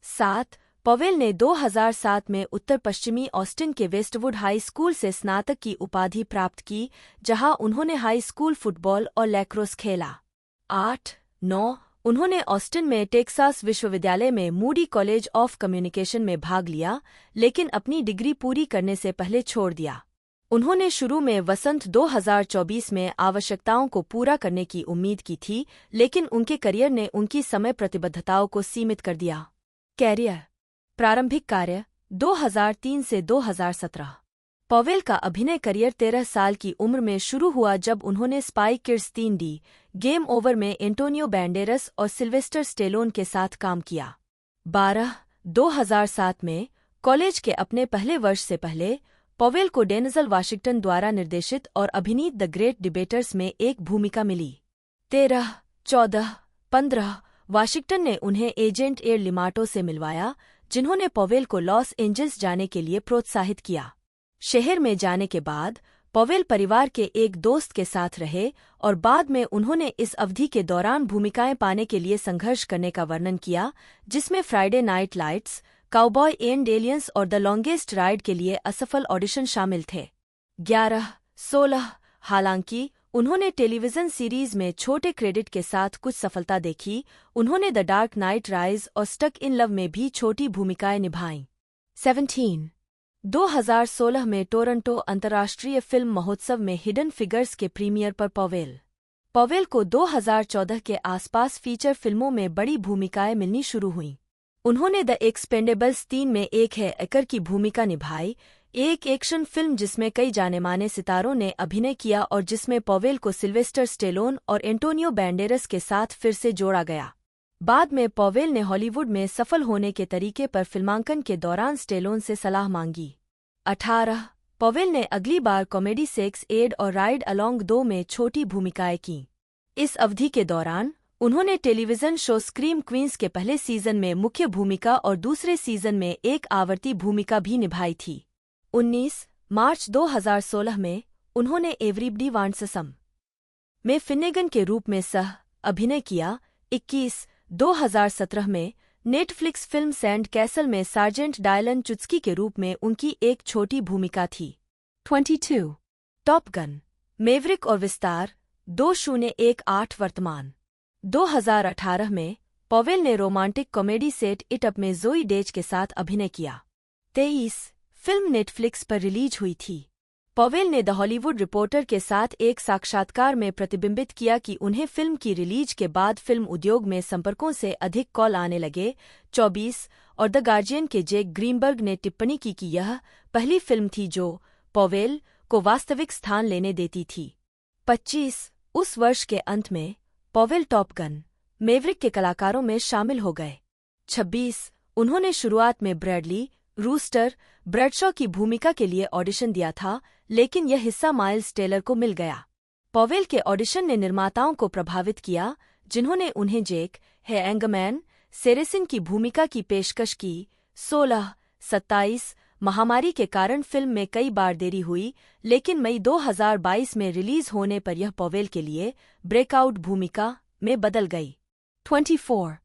B: 7 पवेल ने 2007 में उत्तर पश्चिमी ऑस्टिन के वेस्टवुड हाई स्कूल से स्नातक की उपाधि प्राप्त की, जहां उन्होंने हाई स्कूल फुटबॉल और लैक्रोस खेला। 8-9 उन्होंने ऑस्टिन में टेक्सास विश्वविद्यालय में मूडी कॉलेज ऑफ कम्युनिकेशन में भाग लिया, लेकिन अपनी डिग्री पूरी करने से पहले छोड़ दिया। उन्होंने शुरू में वसंत 2024 में आवश्यकताओं को पूरा करने की उम्मीद की थी, लेकिन उनके करियर ने उनकी समय प्रतिबद्धताओं को सीमित कर दिया। कैरियर प्रारंभिक कार्य 2003 से 2017। पवेल का अभिनय करियर 13 साल की उम्र में शुरू हुआ जब उन्होंने spy kids 3D game over में एंटोनियो बैंडेरस और सिल्वेस्टर स्टेलोन के साथ काम किया। 2007 में कॉलेज के अपने पहले वर्ष से पहले पवेल को डेनजल वाशिंगटन द्वारा निर्देशित और अभिनीत द ग्रेट डिबेटर्स में एक भूमिका मिली। 13-14-15 वाशिंगटन ने उन्हें एजेंट एयर लिमाटो से मिलवाया, जिन्होंने पवेल को लॉस एंजल्स जाने के लिए प्रोत्साहित किया। शहर में जाने के बाद पवेल परिवार के एक दोस्त के साथ रहे और बाद में उन्होंने इस अवधि के दौरान भूमिकाएं पाने के लिए संघर्ष करने का वर्णन किया, जिसमें Friday night lights, cowboy and aliens और द लॉन्गेस्ट राइड के लिए असफल ऑडिशन शामिल थे। 11-16 हालांकि उन्होंने टेलीविजन सीरीज में छोटे क्रेडिट के साथ कुछ सफलता देखी, उन्होंने द डार्क नाइट राइज और स्टक इन लव में भी छोटी भूमिकाएं निभाईं। 17 2016 में टोरंटो अंतर्राष्ट्रीय फिल्म महोत्सव में हिडन फिगर्स के प्रीमियर पर पवेल को 2014 के आसपास फीचर फिल्मों में बड़ी भूमिकाएं मिलनी शुरू हुईं। उन्होंने द एक्सपेंडेबल्स 3 में एक हैकर की भूमिका निभाई, एक एक्शन फिल्म जिसमें कई जाने-माने सितारों ने अभिनय किया और जिसमें पवेल को सिल्वेस्टर स्टेलोन और एंटोनियो बैंडेरस के साथ फिर से जोड़ा गया। बाद में पवेल ने हॉलीवुड में सफल होने के तरीके पर फिल्मांकन के दौरान स्टेलोन से सलाह मांगी। 18 पवेल ने अगली बार कॉमेडी सेक्स एड और राइड अलोंग 2 में छोटी भूमिकाएं की। इस अवधि के दौरान उन्होंने टेलीविजन शो स्क्रीम क्वींस के पहले सीजन में मुख्य भूमिका और दूसरे सीजन में एक आवर्ती भूमिका भी निभाई थी। 19 मार्च 2016 में उन्होंने एवरीबडी वांट्स सम में फिनेगन के रूप में सह अभिनय किया। 21 2017 में नेटफ्लिक्स फिल्म सैंड कैसल में सार्जेंट डायलन चुत्स्की के रूप में उनकी एक छोटी भूमिका थी। 22 टॉप गन मेवरिक और विस्तार 2018 वर्तमान 2018 में पवेल ने romantic comedy set it up में ज़ोई डेज के साथ अभिनय किया। 23 फिल्म नेटफ्लिक्स पर रिलीज हुई थी। पवेल ने द हॉलीवुड रिपोर्टर के साथ एक साक्षात्कार में प्रतिबिंबित किया कि उन्हें फिल्म की रिलीज के बाद फिल्म उद्योग में संपर्कों से अधिक कॉल आने लगे। 24 और द गार्जियन के जेक ग्रीनबर्ग ने टिप्पणी की कि यह पहली फिल्म थी जो पवेल को वास्तविक स्थान लेने देती थी। 25 उस वर्ष के अंत में पवेल टॉप गन मेवरिक के कलाकारों में शामिल हो गए। 26 उन्होंने शुरुआत में ब्रैडली रूस्टर ब्रैडशॉ की भूमिका के लिए ऑडिशन दिया था, लेकिन यह हिस्सा माइल्स टेलर को मिल गया। पवेल के ऑडिशन ने निर्माताओं को प्रभावित किया, जिन्होंने उन्हें जेक एंगरमैन सेरेसिन की भूमिका की पेशकश की। 16-27 महामारी के कारण फिल्म में कई बार देरी हुई, लेकिन मई 2022 में रिलीज होने पर यह पवेल के लिए ब्रेकआउट भूमिका में बदल गई। 24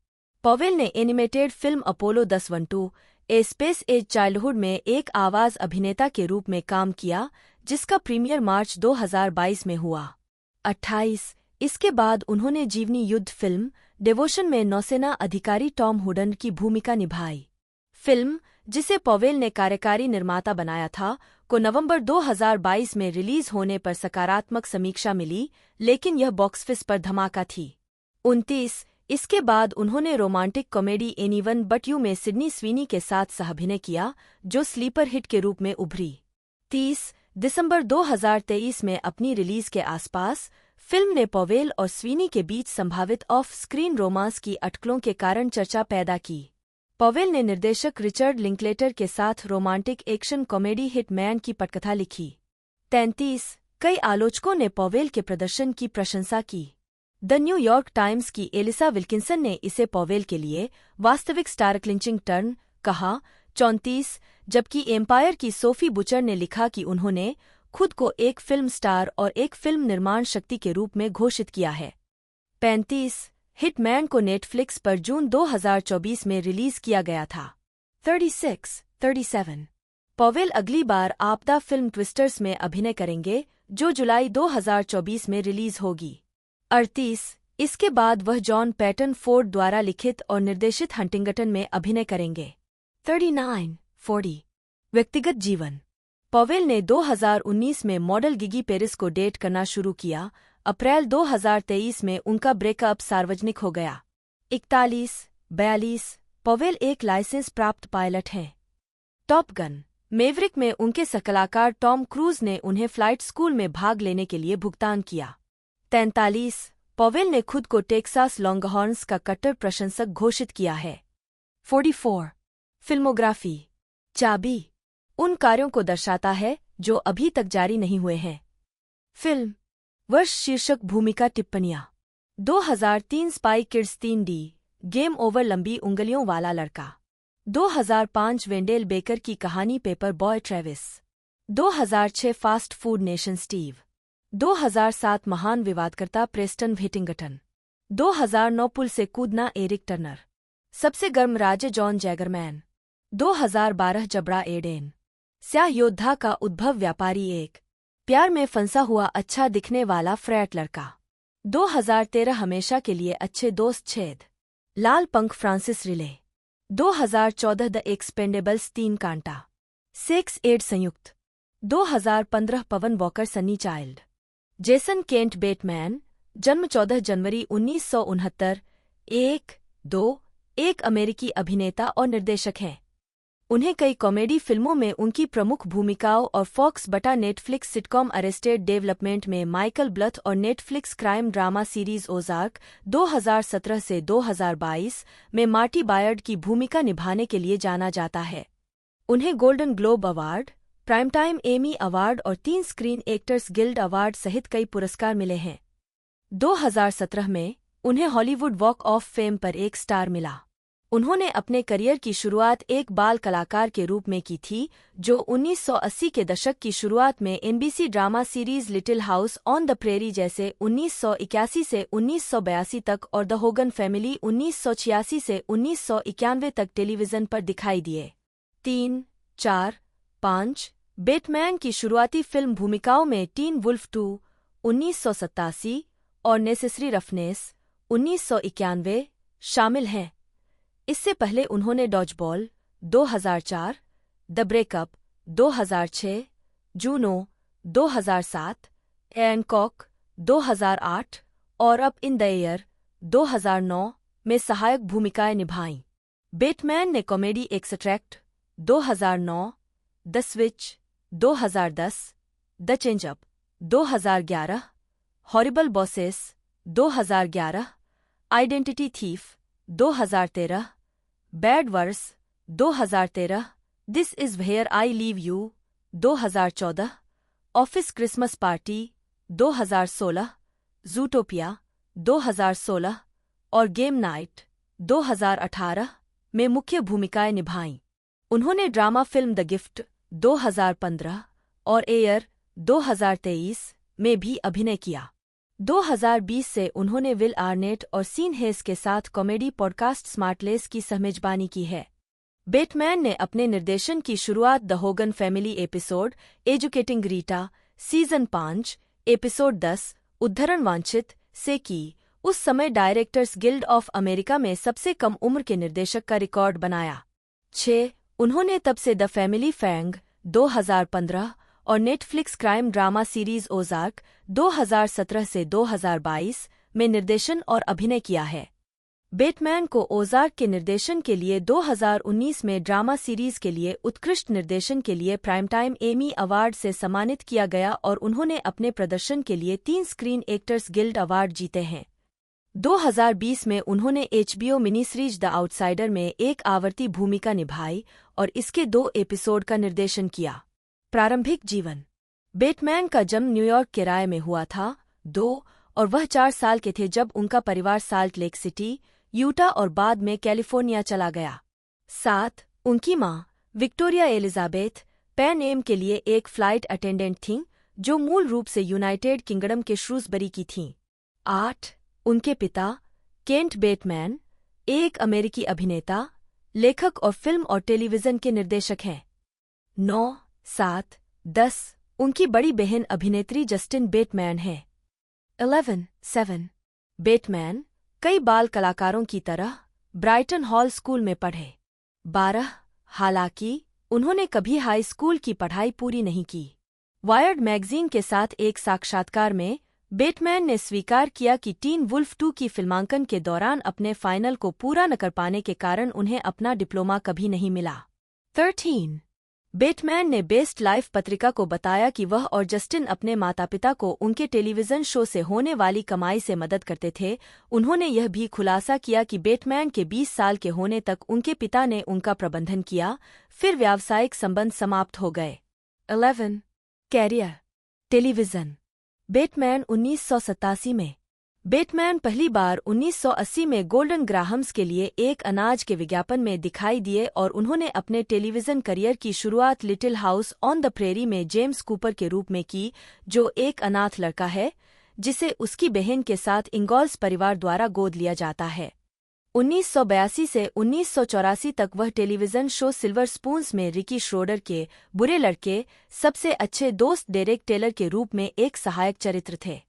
B: पवेल ने एनिमेटेड फिल्म अपोलो 10-12 ए स्पेस एज चाइल्डहुड में एक आवाज अभिनेता के रूप में काम किया, जिसका प्रीमियर मार्च 2022 में हुआ। 28 इसके बाद उन्होंने जीवनी युद्ध फिल्म डिवोशन में नौसेना अधिकारी टॉम हुडन की भूमिका निभाई। फिल्म, जिसे पवेल ने कार्यकारी निर्माता बनाया था, को नवंबर 2022 में रिलीज होने पर सकारात्मक समीक्षा मिली, लेकिन यह बॉक्स ऑफिस पर धमाका थी। 29 इसके बाद उन्होंने romantic comedy anyone but you में सिडनी स्वीनी के साथ सह-अभिनय किया, जो स्लीपर हिट के रूप में उभरी। 30 दिसंबर 2023 में अपनी रिलीज के आसपास फिल्म ने पवेल और स्वीनी के बीच संभावित ऑफ स्क्रीन रोमांस की अटकलों के कारण चर्चा पैदा की। पवेल ने निर्देशक रिचर्ड लिंकलेटर के साथ romantic action comedy hit man की पटकथा लिखी। 33 कई आलोचकों ने पवेल के प्रदर्शन की प्रशंसा की। द न्यूयॉर्क टाइम्स की एलिसा विल्किंसन ने इसे पवेल के लिए वास्तविक स्टार क्लिंचिंग टर्न कहा। 34 जबकि एम्पायर की सोफी बुचर ने लिखा कि उन्होंने खुद को एक फिल्म स्टार और एक फिल्म निर्माण शक्ति के रूप में घोषित किया है। 35 हिटमैन को नेटफ्लिक्स पर जून 2024 में रिलीज किया गया था। 36, 37। पॉवेल अगली बार आपदा फिल्म ट्विस्टर्स में अभिनय करेंगे, जो जुलाई 2024 में रिलीज होगी। 38। इसके बाद वह जॉन पैटन फोर्ड द्वारा लिखित और निर्देशित हंटिंगटन में अभिनय करेंगे। 39, 40। व्यक्तिगत जीवन। पॉवेल ने 2019 में मॉडल गिगी पेरिस को डेट करना शुरू किया। अप्रैल 2023 में उनका ब्रेकअप सार्वजनिक हो गया। 41, 42। पॉवेल एक लाइसेंस प्राप्त पायलट हैं। टॉप गन मेवरिक में उनके सहकलाकार टॉम क्रूज ने उन्हें फ्लाइट स्कूल में भाग लेने के लिए भुगतान किया। 43। पॉवेल ने खुद को टेक्सास लॉन्गहॉर्न्स का कट्टर प्रशंसक घोषित किया है। 44। फिल्मोग्राफी। चाबी उन कार्यों को दर्शाता है जो अभी तक जारी नहीं हुए हैं। फिल्म वर्ष शीर्षक भूमिका टिप्पणियां। 2003 spy kids 3D game over लंबी उंगलियों वाला लड़का। 2005 वेंडेल बेकर की कहानी paper boy Travis. 2006 fast food nation Steve. 2007 महान विवादकर्ता प्रेस्टन व्हिटिंगटन। 2009 पुल से कूदना एरिक टर्नर। सबसे गर्म राज्य जॉन जैगरमैन। 2012 जबड़ा एडेन। स्याह योद्धा का उद्भव व्यापारी 1। प्यार में फंसा हुआ अच्छा दिखने वाला फ्रैट लड़का। 2013 हमेशा के लिए अच्छे दोस्त छेद। लाल पंख फ्रांसिस रिले। 2014 द एक्सपेंडेबल्स 3 कांटा। सेक्स एड संयुक्त। 2015 Pawan Walker Sunny Child. Jason Kent Bateman, जन्म 14 जनवरी 1969, 1 अमेरिकी अभिनेता और निर्देशक हैं। उन्हें कई कॉमेडी फिल्मों में उनकी प्रमुख भूमिकाओं और फॉक्स बटा नेटफ्लिक्स सिटकॉम अरेस्टेड डेवलपमेंट में माइकल ब्लथ और Netflix crime drama series Ozark 2017 से 2022 में मार्टी बायर्ड की भूमिका निभाने के लिए जाना जाता है। उन्हें golden globe award, primetime Emmy award और 3 स्क्रीन एक्टर्स गिल्ड अवार्ड सहित कई पुरस्कार मिले हैं। 2017 में उन्हें हॉलीवुड वॉक ऑफ फेम पर 1 स्टार मिला। उन्होंने अपने करियर की शुरुआत एक बाल कलाकार के रूप में की थी, जो 1980 के दशक की शुरुआत में NBC drama series little house on the prairie जैसे 1981 से 1982 तक और द होगन फैमिली 1986 से 1991 तक टेलीविजन पर दिखाई दिए। 3, 4, 5 बेटमैन की शुरुआती फिल्म भूमिकाओं में टीन वुल्फ 2 1987 और नेसेसरी रफनेस 1991 शामिल हैं। इससे पहले उन्होंने dodgeball 2004, the breakup 2006, Juno 2007, Hancock 2008 और अप इन द एयर 2009 में सहायक भूमिकाएं निभाईं। बेटमैन ने comedy extract 2009, the switch 2010, the changeup 2011, horrible bosses 2011, identity thief 2013, bad words 2013, this is where I leave you 2014, office Christmas party 2016, Zootopia 2016 और गेम नाइट 2018 में मुख्य भूमिकाएं निभाईं। उन्होंने ड्रामा फिल्म द गिफ्ट 2015 और एयर 2023 में भी अभिनय किया। 2020 से उन्होंने विल आर्नेट और सीन हेस के साथ कॉमेडी पॉडकास्ट स्मार्टलेस की सहमेजबानी की है। बेटमैन ने अपने निर्देशन की शुरुआत the Hogan family episode educating Rita season 5 episode 10 उद्धरण वांछित से की। उस समय डायरेक्टर्स गिल्ड ऑफ अमेरिका में सबसे कम उम्र के निर्देशक का रिकॉर्ड बनाया। 6 उन्होंने तब से द फैमिली फैंग 2015 और Netflix crime drama series Ozark 2017 से 2022 में निर्देशन और अभिनय किया है। बेटमैन को ओजार्क के निर्देशन के लिए 2019 में ड्रामा सीरीज के लिए उत्कृष्ट निर्देशन के लिए प्राइमटाइम एमी अवार्ड से सम्मानित किया गया और उन्होंने अपने प्रदर्शन के लिए 3 स्क्रीन एक्टर्स गिल्ड अवार्ड जीते हैं। 2020 में उन्होंने HBO mini series the outsider में एक आवर्ती भूमिका निभाई और इसके 2 एपिसोड का निर्देशन किया। प्रारंभिक जीवन। बेटमैन का जन्म न्यूयॉर्क के राय में हुआ था। 2 और वह 4 साल के थे जब उनका परिवार साल्ट लेक सिटी, यूटा और बाद में कैलिफोर्निया चला गया। 7 उनकी मां विक्टोरिया एलिजाबेथ पैन एम के लिए एक फ्लाइट अटेंडेंट थीं, जो मूल रूप से यूनाइटेड किंगडम के श्रूसबरी की थीं। 8 उनके पिता केंट बेटमैन एक अमेरिकी अभिनेता, लेखक और फिल्म और टेलीविजन के निर्देशक हैं। 9, 7, 10 उनकी बड़ी बहन अभिनेत्री जस्टिन बेटमैन है। 11, 7 बेटमैन कई बाल कलाकारों की तरह ब्राइटन हॉल स्कूल में पढ़े। 12 हालांकि उन्होंने कभी हाई स्कूल की पढ़ाई पूरी नहीं की। वायर्ड मैगजीन के साथ एक साक्षात्कार में बेटमैन ने स्वीकार किया कि टीन वुल्फ 2 की फिल्मांकन के दौरान अपने फाइनल को पूरा न कर पाने के कारण उन्हें अपना डिप्लोमा कभी नहीं मिला। 13 बेटमैन ने बेस्ट लाइफ पत्रिका को बताया कि वह और जस्टिन अपने माता-पिता को उनके टेलीविजन शो से होने वाली कमाई से मदद करते थे। उन्होंने यह भी खुलासा किया कि बेटमैन के 20 साल के होने तक उनके पिता ने उनका प्रबंधन किया, फिर व्यावसायिक संबंध समाप्त हो गए। 11 कैरियर टेलीविजन बेटमैन 1987 में बेटमैन पहली बार 1980 में गोल्डन ग्राहम्स के लिए एक अनाज के विज्ञापन में दिखाई दिए और उन्होंने अपने टेलीविजन करियर की शुरुआत little house on the prairie में जेम्स कूपर के रूप में की, जो एक अनाथ लड़का है जिसे उसकी बहन के साथ इंगॉल्स परिवार द्वारा गोद लिया जाता है। 1982 से 1984 तक वह टेलीविजन शो सिल्वर स्पून्स में रिकी श्रोडर के बुरे लड़के सबसे अच्छे दोस्त डेरेक टेलर के रूप में एक सहायक चरित्र थे।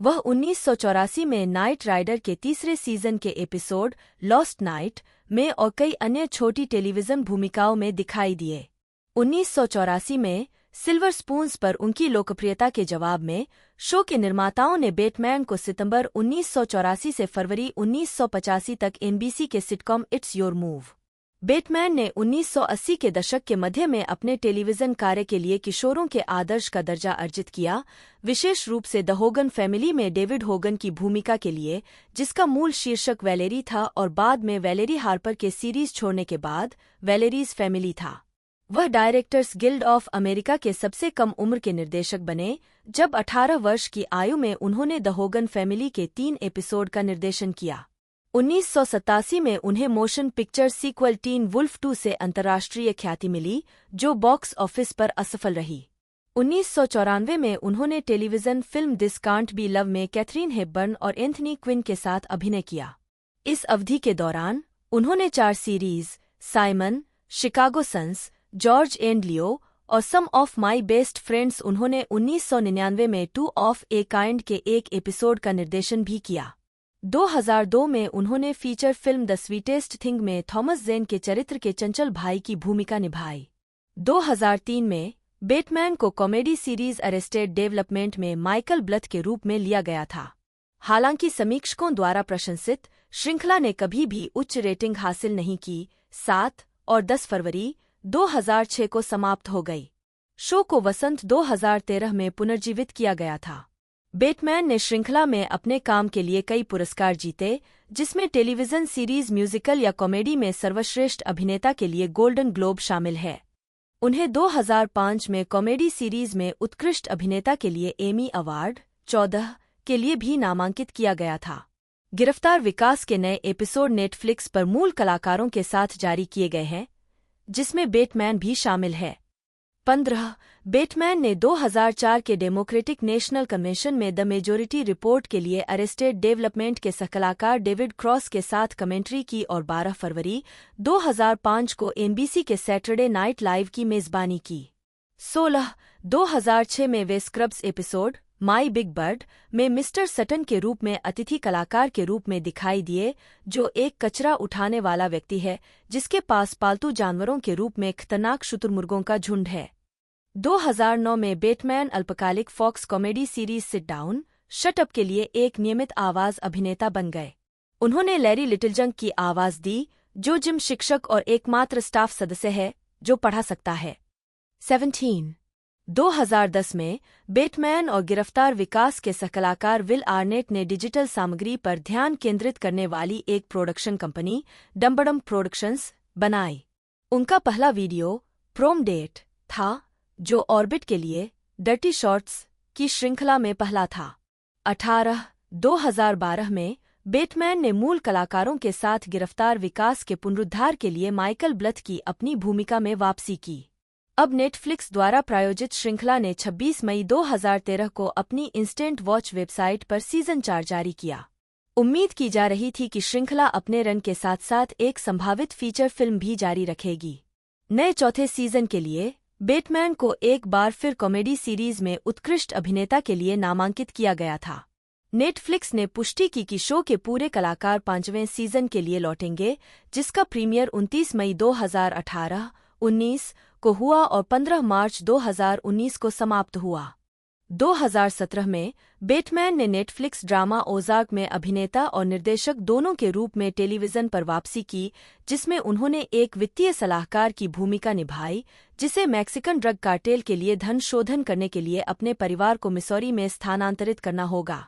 B: वह 1984 में नाइट राइडर के तीसरे सीजन के एपिसोड लॉस्ट नाइट में और कई अन्य छोटी टेलीविजन भूमिकाओं में दिखाई दिए। 1984 में सिल्वर स्पून्स पर उनकी लोकप्रियता के जवाब में शो के निर्माताओं ने बेटमैन को सितंबर 1984 से फरवरी 1985 तक एनबीसी के sitcom it's your move Bateman ने 1980 के दशक के मध्य में अपने टेलीविजन कार्य के लिए किशोरों के आदर्श का दर्जा अर्जित किया, विशेष रूप से द होगन फैमिली में डेविड होगन की भूमिका के लिए, जिसका मूल शीर्षक वैलेरी था और बाद में वैलेरी हार्पर के सीरीज छोड़ने के बाद वैलेरीज फैमिली था। वह डायरेक्टर्स गिल्ड ऑफ अमेरिका के सबसे कम उम्र के निर्देशक बने, जब 18 वर्ष की आयु में उन्होंने द होगन फैमिली के 3 एपिसोड का निर्देशन किया। 1987 में उन्हें motion picture sequel teen wolf 2 से अंतर्राष्ट्रीय ख्याति मिली, जो बॉक्स ऑफिस पर असफल रही। 1994 में उन्होंने television film this can't be love में कैथरीन हेपबर्न और एंथनी क्विन के साथ अभिनय किया। इस अवधि के दौरान उन्होंने 4 series Simon, Chicago Sons, George and Leo और some of my best friends. उन्होंने 1999 में 2 ऑफ ए काइंड के एक एपिसोड का निर्देशन भी किया। 2002 में उन्होंने feature film the sweetest thing में थॉमस जेन के चरित्र के चंचल भाई की भूमिका निभाई। 2003 में बेटमैन को कॉमेडी सीरीज अरेस्टेड डेवलपमेंट में माइकल ब्लथ के रूप में लिया गया था। हालांकि समीक्षकों द्वारा प्रशंसित श्रृंखला ने कभी भी उच्च रेटिंग हासिल नहीं की। 7 और 10 फरवरी 2006 को समाप्त हो गई। शो को वसंत 2013 में पुनर्जीवित किया गया था। बेटमैन ने श्रृंखला में अपने काम के लिए कई पुरस्कार जीते, जिसमें टेलीविजन सीरीज, म्यूजिकल या कॉमेडी में सर्वश्रेष्ठ अभिनेता के लिए गोल्डन ग्लोब शामिल है। उन्हें 2005 में कॉमेडी सीरीज में उत्कृष्ट अभिनेता के लिए एमी अवार्ड 14 के लिए भी नामांकित किया गया था। गिरफ्तार विकास के नए एपिसोड नेटफ्लिक्स पर मूल कलाकारों के साथ जारी किए गए हैं, जिसमें बेटमैन भी शामिल है। 15 बेटमैन ने 2004 के डेमोक्रेटिक नेशनल कन्वेंशन में द मेजोरिटी रिपोर्ट के लिए अरेस्टेड डेवलपमेंट के सहकलाकार डेविड क्रॉस के साथ कमेंट्री की और 12 फरवरी 2005 को एनबीसी के सैटरडे नाइट लाइव की मेजबानी की। 16 2006 में वे Scrubs episode My Big Bird में मिस्टर सटन के रूप में अतिथि कलाकार के रूप में दिखाई दिए, जो एक कचरा उठाने वाला व्यक्ति है जिसके पास पालतू जानवरों के रूप में खतरनाक शुतुरमुर्गों का झुंड है। 2009 में बेटमैन अल्पकालिक Fox comedy series sit down shut up के लिए एक नियमित आवाज अभिनेता बन गए। उन्होंने लैरी लिटिलजंग की आवाज दी, जो जिम शिक्षक और एकमात्र स्टाफ सदस्य है जो पढ़ा सकता है। 17 2010 में बेटमैन और गिरफ्तार विकास के सहकलाकार विल आर्नेट ने डिजिटल सामग्री पर ध्यान केंद्रित करने वाली एक प्रोडक्शन कंपनी डम्बडम प्रोडक्शंस बनाई। उनका पहला वीडियो प्रोम डेट था, जो ऑर्बिट के लिए डर्टी शॉर्ट्स की श्रृंखला में पहला था। 18 2012 में बेटमैन ने मूल कलाकारों के साथ गिरफ्तार विकास के पुनरुद्धार के लिए माइकल ब्लथ की अपनी भूमिका में वापसी की। अब नेटफ्लिक्स द्वारा प्रायोजित श्रृंखला ने 26 मई 2013 को अपनी इंस्टेंट वॉच वेबसाइट पर सीजन 4 जारी किया। उम्मीद की जा रही थी कि श्रृंखला अपने रन के साथ साथ एक संभावित फीचर फिल्म भी जारी रखेगी। नए चौथे सीजन के लिए बैटमैन को एक बार फिर कॉमेडी सीरीज में उत्कृष्ट अभिनेता के लिए नामांकित किया गया था। नेटफ्लिक्स ने पुष्टि की कि शो के पूरे कलाकार 5वें सीजन के लिए लौटेंगे, जिसका प्रीमियर 29 मई 2018-19 को हुआ और 15 मार्च 2019 को समाप्त हुआ। 2017 में बैटमैन ने नेटफ्लिक्स ड्रामा ओज़ार्क में अभिनेता और निर्देशक दोनों के रूप में टेलीविजन पर वापसी की, जिसमें उन्होंने एक वित्तीय सलाहकार की भूमिका निभाई जिसे मैक्सिकन ड्रग कार्टेल के लिए धन शोधन करने के लिए अपने परिवार को मिसौरी में स्थानांतरित करना होगा।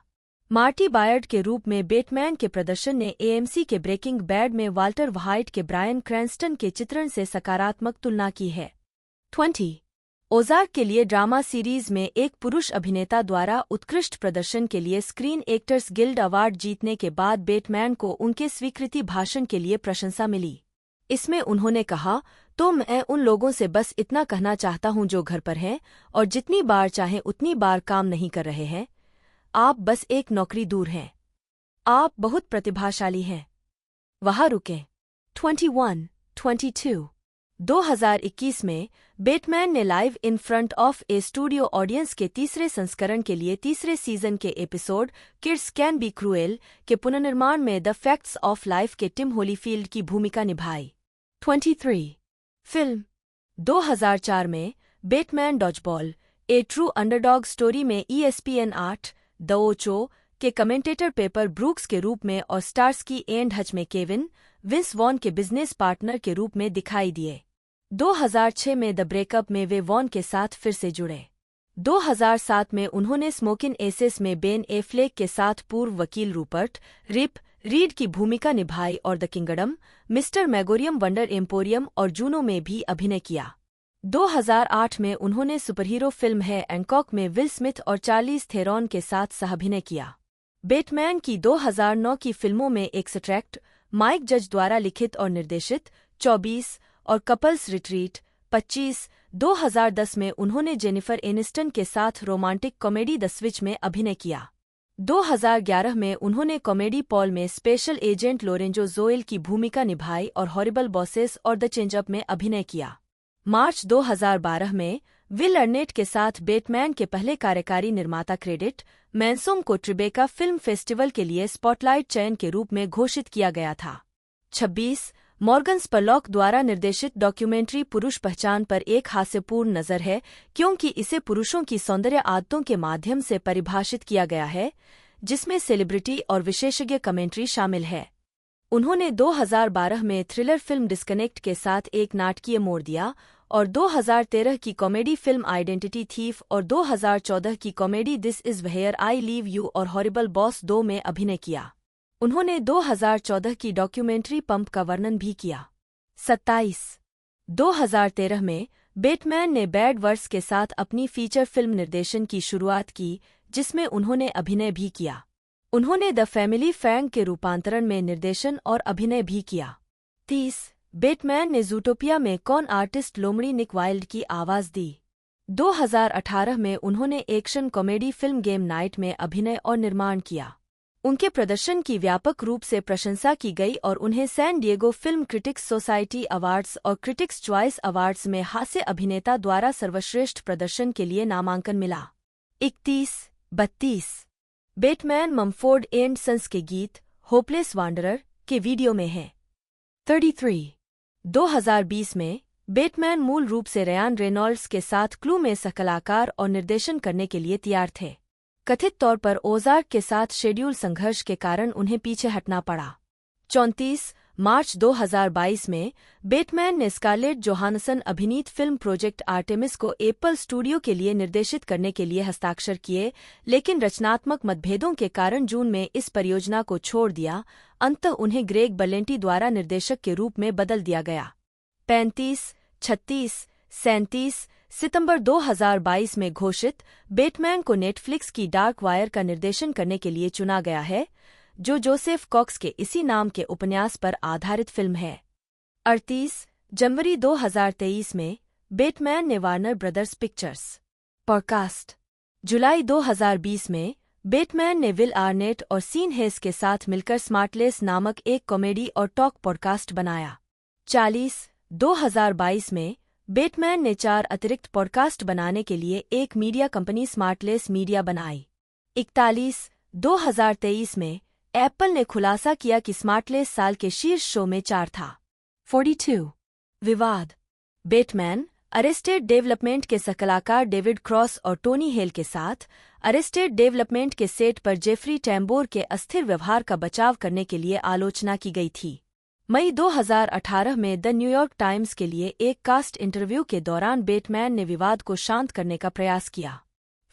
B: मार्टी बायर्ड के रूप में बैटमैन के प्रदर्शन ने एएमसी के ब्रेकिंग बैड में वाल्टर व्हाइट के ब्रायन क्रैंस्टन के चित्रण से सकारात्मक तुलना की है। 20 ओज़ार्क के लिए ड्रामा सीरीज में एक पुरुष अभिनेता द्वारा उत्कृष्ट प्रदर्शन के लिए स्क्रीन एक्टर्स गिल्ड अवार्ड जीतने के बाद बैटमैन को उनके स्वीकृति भाषण के लिए प्रशंसा मिली। इसमें उन्होंने कहा, तो मैं उन लोगों से बस इतना कहना चाहता हूं जो घर पर हैं और जितनी बार चाहें उतनी बार काम नहीं कर रहे हैं। आप बस एक नौकरी दूर हैं। आप बहुत प्रतिभाशाली हैं। वहां रुकें। 21-22 2021 में बैटमैन ने live in front of A studio audience के तीसरे संस्करण के लिए तीसरे सीजन के episode kids can be cruel के पुनर्निर्माण में द फैक्ट्स ऑफ लाइफ के टिम होलीफील्ड की भूमिका निभाई। 23 फिल्म 2004 में बैटमैन डॉजबॉल ए ट्रू अंडरडॉग स्टोरी में ESPN 8 द ओचो के कमेंटेटर पेपर ब्रूक्स के रूप में और स्टार्सकी एंड हच में केविन विंस वॉन के बिजनेस पार्टनर के रूप में दिखाई दिए। 2006 में द ब्रेकअप में वे वॉन के साथ फिर से जुड़े। 2007 में उन्होंने स्मोकिन एसेस में बेन एफ्लेक के साथ पूर्व वकील रूपर्ट रिप रीड की भूमिका निभाई और the Kingdom, Mr Magorium Wonder Emporium और जूनो में भी अभिनय किया। 2008 में उन्होंने सुपरहीरो फिल्म है एंकॉक में विल स्मिथ और चार्लीज थेरॉन के साथ सहअभिनय किया। बैटमैन की 2009 की फिल्मों में एक्सट्रैक्ट, माइक जज द्वारा लिखित और निर्देशित 24 और कपल्स रिट्रीट 25। 2010 में उन्होंने जेनिफर एनिस्टन के साथ रोमांटिक कॉमेडी द स्विच में अभिनय किया। 2011 में उन्होंने कॉमेडी पॉल में स्पेशल एजेंट लोरेंजो जोएल की भूमिका निभाई और हॉरिबल बॉसेस और द चेंजअप में अभिनय किया। मार्च 2012 में विल अर्नेट के साथ बैटमैन के पहले कार्यकारी निर्माता क्रेडिट मैनसोम को ट्रिबेका फिल्म फेस्टिवल के लिए स्पॉटलाइट चयन के रूप में घोषित किया गया था। 26 मॉर्गन स्परलॉक द्वारा निर्देशित डॉक्यूमेंट्री पुरुष पहचान पर एक हास्यपूर्ण नज़र है, क्योंकि इसे पुरुषों की सौंदर्य आदतों के माध्यम से परिभाषित किया गया है, जिसमें सेलिब्रिटी और विशेषज्ञ कमेंट्री शामिल है। उन्होंने 2012 में थ्रिलर फिल्म डिस्कनेक्ट के साथ एक नाटकीय मोड़ दिया और 2013 की कॉमेडी फिल्म आइडेंटिटी थीफ और 2014 की comedy this is where I leave you और हॉरिबल बॉस 2 में अभिनय किया। उन्होंने 2014 की डॉक्यूमेंट्री पंप का वर्णन भी किया। 27 2013 में बैटमैन ने बैड वर्स के साथ अपनी फीचर फिल्म निर्देशन की शुरुआत की, जिसमें उन्होंने अभिनय भी किया। उन्होंने द फैमिली फैंग के रूपांतरण में निर्देशन और अभिनय भी किया। 30 बैटमैन ने जूटोपिया में कॉन आर्टिस्ट लोमड़ी निक वाइल्ड की आवाज दी। 2018 में उन्होंने action comedy film game night में अभिनय और निर्माण किया। उनके प्रदर्शन की व्यापक रूप से प्रशंसा की गई और उन्हें San Diego film critics society awards और क्रिटिक्स चॉइस अवार्ड्स में हास्य अभिनेता द्वारा सर्वश्रेष्ठ प्रदर्शन के लिए नामांकन मिला। 31-32 बैटमैन मम्फोर्ड एंड सन्स के गीत होपलेस वांडरर के वीडियो में हैं। 33 2020 में बैटमैन मूल रूप से रयान रेनॉल्ड्स के साथ क्लू में सहकलाकार और निर्देशन करने के लिए तैयार थे। कथित तौर पर ओज़ार्क के साथ शेड्यूल संघर्ष के कारण उन्हें पीछे हटना पड़ा। 34 मार्च 2022 में बैटमैन ने स्कारलेट जोहानसन अभिनीत फिल्म प्रोजेक्ट आर्टेमिस को एप्पल स्टूडियो के लिए निर्देशित करने के लिए हस्ताक्षर किए, लेकिन रचनात्मक मतभेदों के कारण जून में इस परियोजना को छोड़ दिया। अंततः उन्हें ग्रेग बर्लेंटी द्वारा निर्देशक के रूप में बदल दिया गया। 35 36 37 सितंबर 2022 में घोषित बैटमैन को नेटफ्लिक्स की डार्क वायर का निर्देशन करने के लिए चुना गया है, जो जोसेफ कॉक्स के इसी नाम के उपन्यास पर आधारित फिल्म है। 38 जनवरी 2023 में बैटमैन ने वार्नर ब्रदर्स पिक्चर्स पॉडकास्ट। जुलाई 2020 में बेटमैन ने विल आर्नेट और सीन हेस के साथ मिलकर स्मार्टलेस नामक एक कॉमेडी और टॉक पॉडकास्ट बनाया। 2022 में बेटमैन ने 4 अतिरिक्त पॉडकास्ट बनाने के लिए एक मीडिया कंपनी स्मार्टलेस मीडिया बनाई। 2023 में एप्पल ने खुलासा किया कि स्मार्टलेस साल के शीर्ष शो में 4 था। 42 विवाद। बेटमैन अरेस्टेड डेवलपमेंट के सहकलाकार डेविड क्रॉस और टोनी हेल के साथ अरेस्टेड डेवलपमेंट के सेट पर जेफरी टैम्बोर के अस्थिर व्यवहार का बचाव करने के लिए आलोचना की गई थी। मई 2018 में द न्यूयॉर्क टाइम्स के लिए एक कास्ट इंटरव्यू के दौरान बेटमैन ने विवाद को शांत करने का प्रयास किया।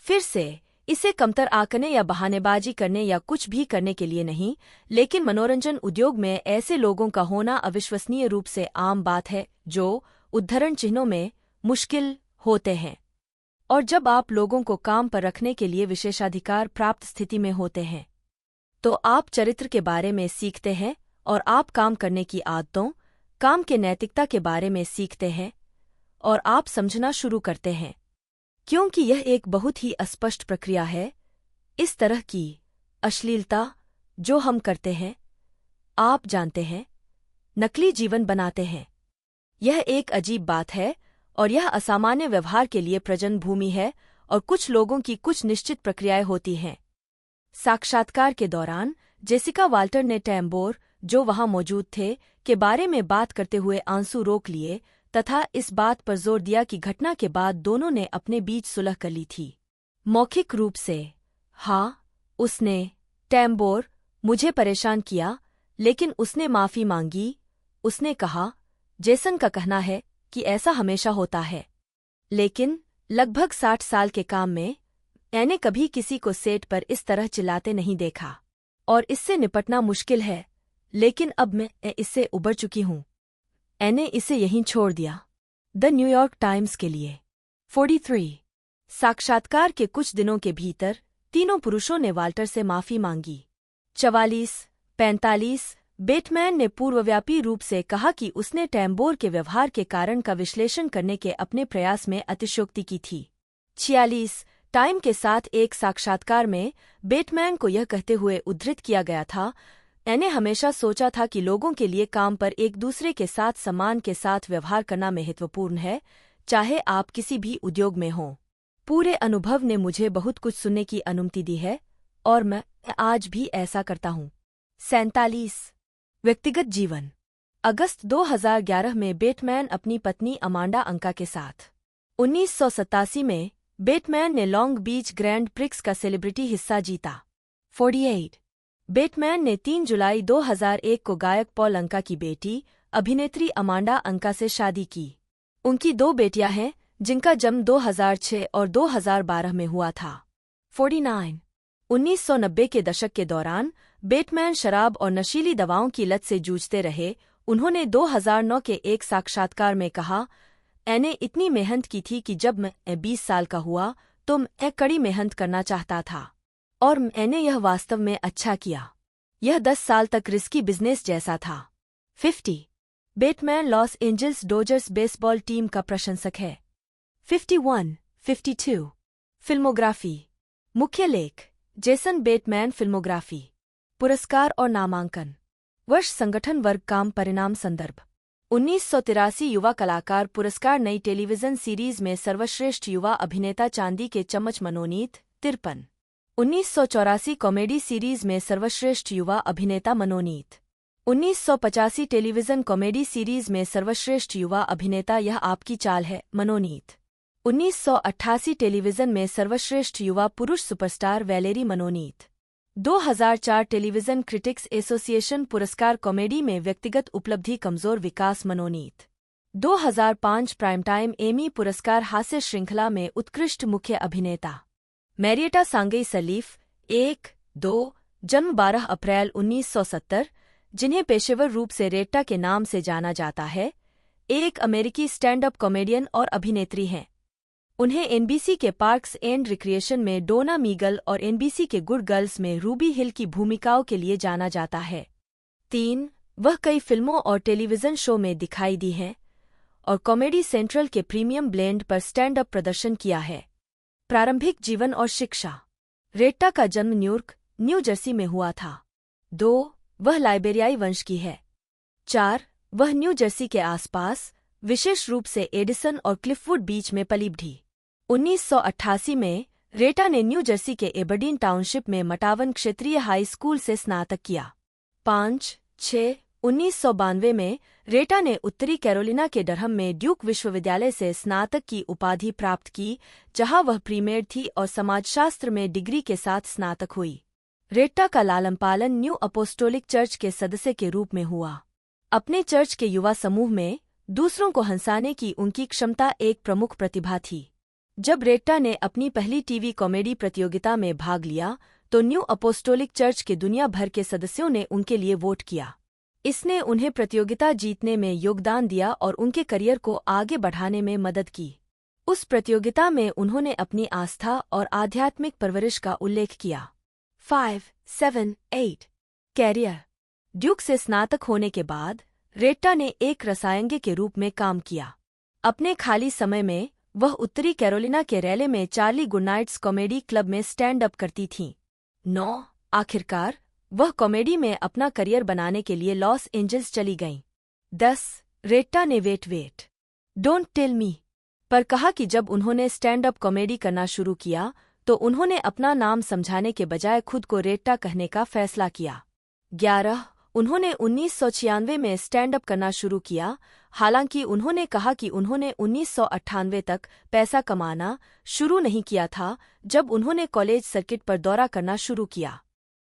B: फिर से इसे कमतर आंकने या बहानेबाजी करने या कुछ भी करने के लिए नहीं, लेकिन मनोरंजन उद्योग में ऐसे लोगों का होना अविश्वसनीय रूप से आम बात है जो उद्धरण चिह्नों में मुश्किल होते हैं, और जब आप लोगों को काम पर रखने के लिए विशेषाधिकार प्राप्त स्थिति में होते हैं तो आप चरित्र के बारे में सीखते हैं और आप काम करने की आदतों, काम के नैतिकता के बारे में सीखते हैं और आप समझना शुरू करते हैं, क्योंकि यह एक बहुत ही अस्पष्ट प्रक्रिया है। इस तरह की अश्लीलता जो हम करते हैं, आप जानते हैं, नकली जीवन बनाते हैं। यह एक अजीब बात है और यह असामान्य व्यवहार के लिए प्रजनन भूमि है और कुछ लोगों की कुछ निश्चित प्रक्रियाएं होती हैं। साक्षात्कार के दौरान जेसिका वाल्टर ने टैम्बोर, जो वहां मौजूद थे, के बारे में बात करते हुए आंसू रोक लिए तथा इस बात पर जोर दिया कि घटना के बाद दोनों ने अपने बीच सुलह कर ली थी। मौखिक रूप से, हाँ, उसने, टैम्बोर, मुझे परेशान किया, लेकिन उसने माफी मांगी। उसने कहा, जेसन का कहना है कि ऐसा हमेशा होता है, लेकिन लगभग 60 साल के काम में मैंने कभी किसी को सेट पर इस तरह चिल्लाते नहीं देखा और इससे निपटना मुश्किल है, लेकिन अब मैं इससे उबर चुकी हूं। मैंने इसे यहीं छोड़ दिया। द न्यूयॉर्क टाइम्स के लिए। 43 साक्षात्कार के कुछ दिनों के भीतर तीनों पुरुषों ने वाल्टर से माफी मांगी। 44-45 बेटमैन ने पूर्वव्यापी रूप से कहा कि उसने टैम्बोर के व्यवहार के कारण का विश्लेषण करने के अपने प्रयास में अतिशयोक्ति की थी। 46 टाइम के साथ एक साक्षात्कार में बेटमैन को यह कहते हुए उद्धृत किया गया था, मैंने हमेशा सोचा था कि लोगों के लिए काम पर एक दूसरे के साथ सम्मान के साथ व्यवहार करना महत्वपूर्ण है, चाहे आप किसी भी उद्योग में हों। पूरे अनुभव ने मुझे बहुत कुछ सुनने की अनुमति दी है और मैं आज भी ऐसा करता हूँ। 47 व्यक्तिगत जीवन। अगस्त 2011 में बेटमैन अपनी पत्नी अमांडा अंका के साथ। 1987 में बेटमैन ने लॉन्ग बीच ग्रैंड प्रिक्स का सेलिब्रिटी हिस्सा जीता। 48 बेटमैन ने 3 जुलाई 2001 को गायक पॉल अंका की बेटी, अभिनेत्री अमांडा अंका से शादी की। उनकी 2 बेटियां हैं, जिनका जन्म 2006 और 2012 में हुआ था। 49 1990 के दशक के दौरान बेटमैन शराब और नशीली दवाओं की लत से जूझते रहे। उन्होंने 2009 के एक साक्षात्कार में कहा, मैंने इतनी मेहनत की थी कि जब मैं 20 साल का हुआ तो मैं कड़ी मेहनत करना चाहता था और मैंने यह वास्तव में अच्छा किया। यह 10 साल तक रिस्की बिजनेस जैसा था। 50 Bateman Los Angeles Dodgers baseball team का प्रशंसक है। 51-52 फिल्मोग्राफी। मुख्य लेख, जेसन बेटमैन फिल्मोग्राफी। पुरस्कार और नामांकन। वर्ष, संगठन, वर्ग, काम, परिणाम, संदर्भ। 1983 युवा कलाकार पुरस्कार, नई टेलीविजन सीरीज में सर्वश्रेष्ठ युवा अभिनेता, चांदी के चम्मच, मनोनीत। 53 1984 कॉमेडी सीरीज में सर्वश्रेष्ठ युवा अभिनेता, मनोनीत। 1985 टेलीविजन कॉमेडी सीरीज में सर्वश्रेष्ठ युवा अभिनेता, यह आपकी चाल है, मनोनीत। 1988 टेलीविजन में सर्वश्रेष्ठ युवा पुरुष सुपरस्टार, वैलेरी, मनोनीत। 2004 टेलीविजन क्रिटिक्स एसोसिएशन पुरस्कार, कॉमेडी में व्यक्तिगत उपलब्धि, कमजोर विकास, मनोनीत। 2005 प्राइम टाइम एमी पुरस्कार, हास्य श्रृंखला में उत्कृष्ट मुख्य अभिनेता, मैरिएटा सांगई सलीफ। 1-2 जन्म 12 अप्रैल 1970, जिन्हें पेशेवर रूप से रेट्टा के नाम से जाना जाता है, एक अमेरिकी स्टैंड अप कॉमेडियन और अभिनेत्री हैं। उन्हें एनबीसी के पार्क्स एंड रिक्रिएशन में डोना मीगल और एनबीसी के गुड गर्ल्स में रूबी हिल की भूमिकाओं के लिए जाना जाता है। 3 वह कई फिल्मों और टेलीविजन शो में दिखाई दी हैं और कॉमेडी सेंट्रल के प्रीमियम ब्लेंड पर स्टैंड अप प्रदर्शन किया है। प्रारंभिक जीवन और शिक्षा। रेट्टा का जन्म न्यूयॉर्क, न्यू जर्सी में हुआ था। 2. वह लाइबेरियाई वंश की है। 4. वह न्यू जर्सी के आसपास, विशेष रूप से एडिसन और क्लिफवुड बीच में पली बढ़ी। 1988 में रेटा ने न्यू जर्सी के एबरडीन टाउनशिप में मटावन क्षेत्रीय हाई स्कूल से स्नातक किया। 5-6 1992 में रेटा ने उत्तरी कैरोलिना के डरहम में ड्यूक विश्वविद्यालय से स्नातक की उपाधि प्राप्त की, जहां वह प्रीमेड थी और समाजशास्त्र में डिग्री के साथ स्नातक हुई। रेटा का लालन पालन न्यू अपोस्टोलिक चर्च के सदस्य के रूप में हुआ। अपने चर्च के युवा समूह में दूसरों को हंसाने की उनकी क्षमता एक प्रमुख प्रतिभा थी। जब रेट्टा ने अपनी पहली टीवी कॉमेडी प्रतियोगिता में भाग लिया तो न्यू अपोस्टोलिक चर्च के दुनिया भर के सदस्यों ने उनके लिए वोट किया। इसने उन्हें प्रतियोगिता जीतने में योगदान दिया और उनके करियर को आगे बढ़ाने में मदद की। उस प्रतियोगिता में उन्होंने अपनी आस्था और आध्यात्मिक परवरिश का उल्लेख किया। 5-7-8 कैरियर। ड्यूक से स्नातक होने के बाद रेट्टा ने एक रसायनज्ञ के रूप में काम किया। अपने खाली समय में वह उत्तरी कैरोलिना के रैले में चार्ली गुडनाइट्स कॉमेडी क्लब में स्टैंड अप करती थीं। 9. आखिरकार वह कॉमेडी में अपना करियर बनाने के लिए लॉस एंजल्स चली गईं। 10. रेट्टा ने वेट डोंट टेल मी पर कहा कि जब उन्होंने स्टैंड अप कॉमेडी करना शुरू किया तो उन्होंने अपना नाम समझाने के बजाय खुद को रेट्टा कहने का फैसला किया। 11. उन्होंने 1996 में स्टैंड अप करना शुरू किया, हालांकि उन्होंने कहा कि उन्होंने 1998 तक पैसा कमाना शुरू नहीं किया था जब उन्होंने कॉलेज सर्किट पर दौरा करना शुरू किया।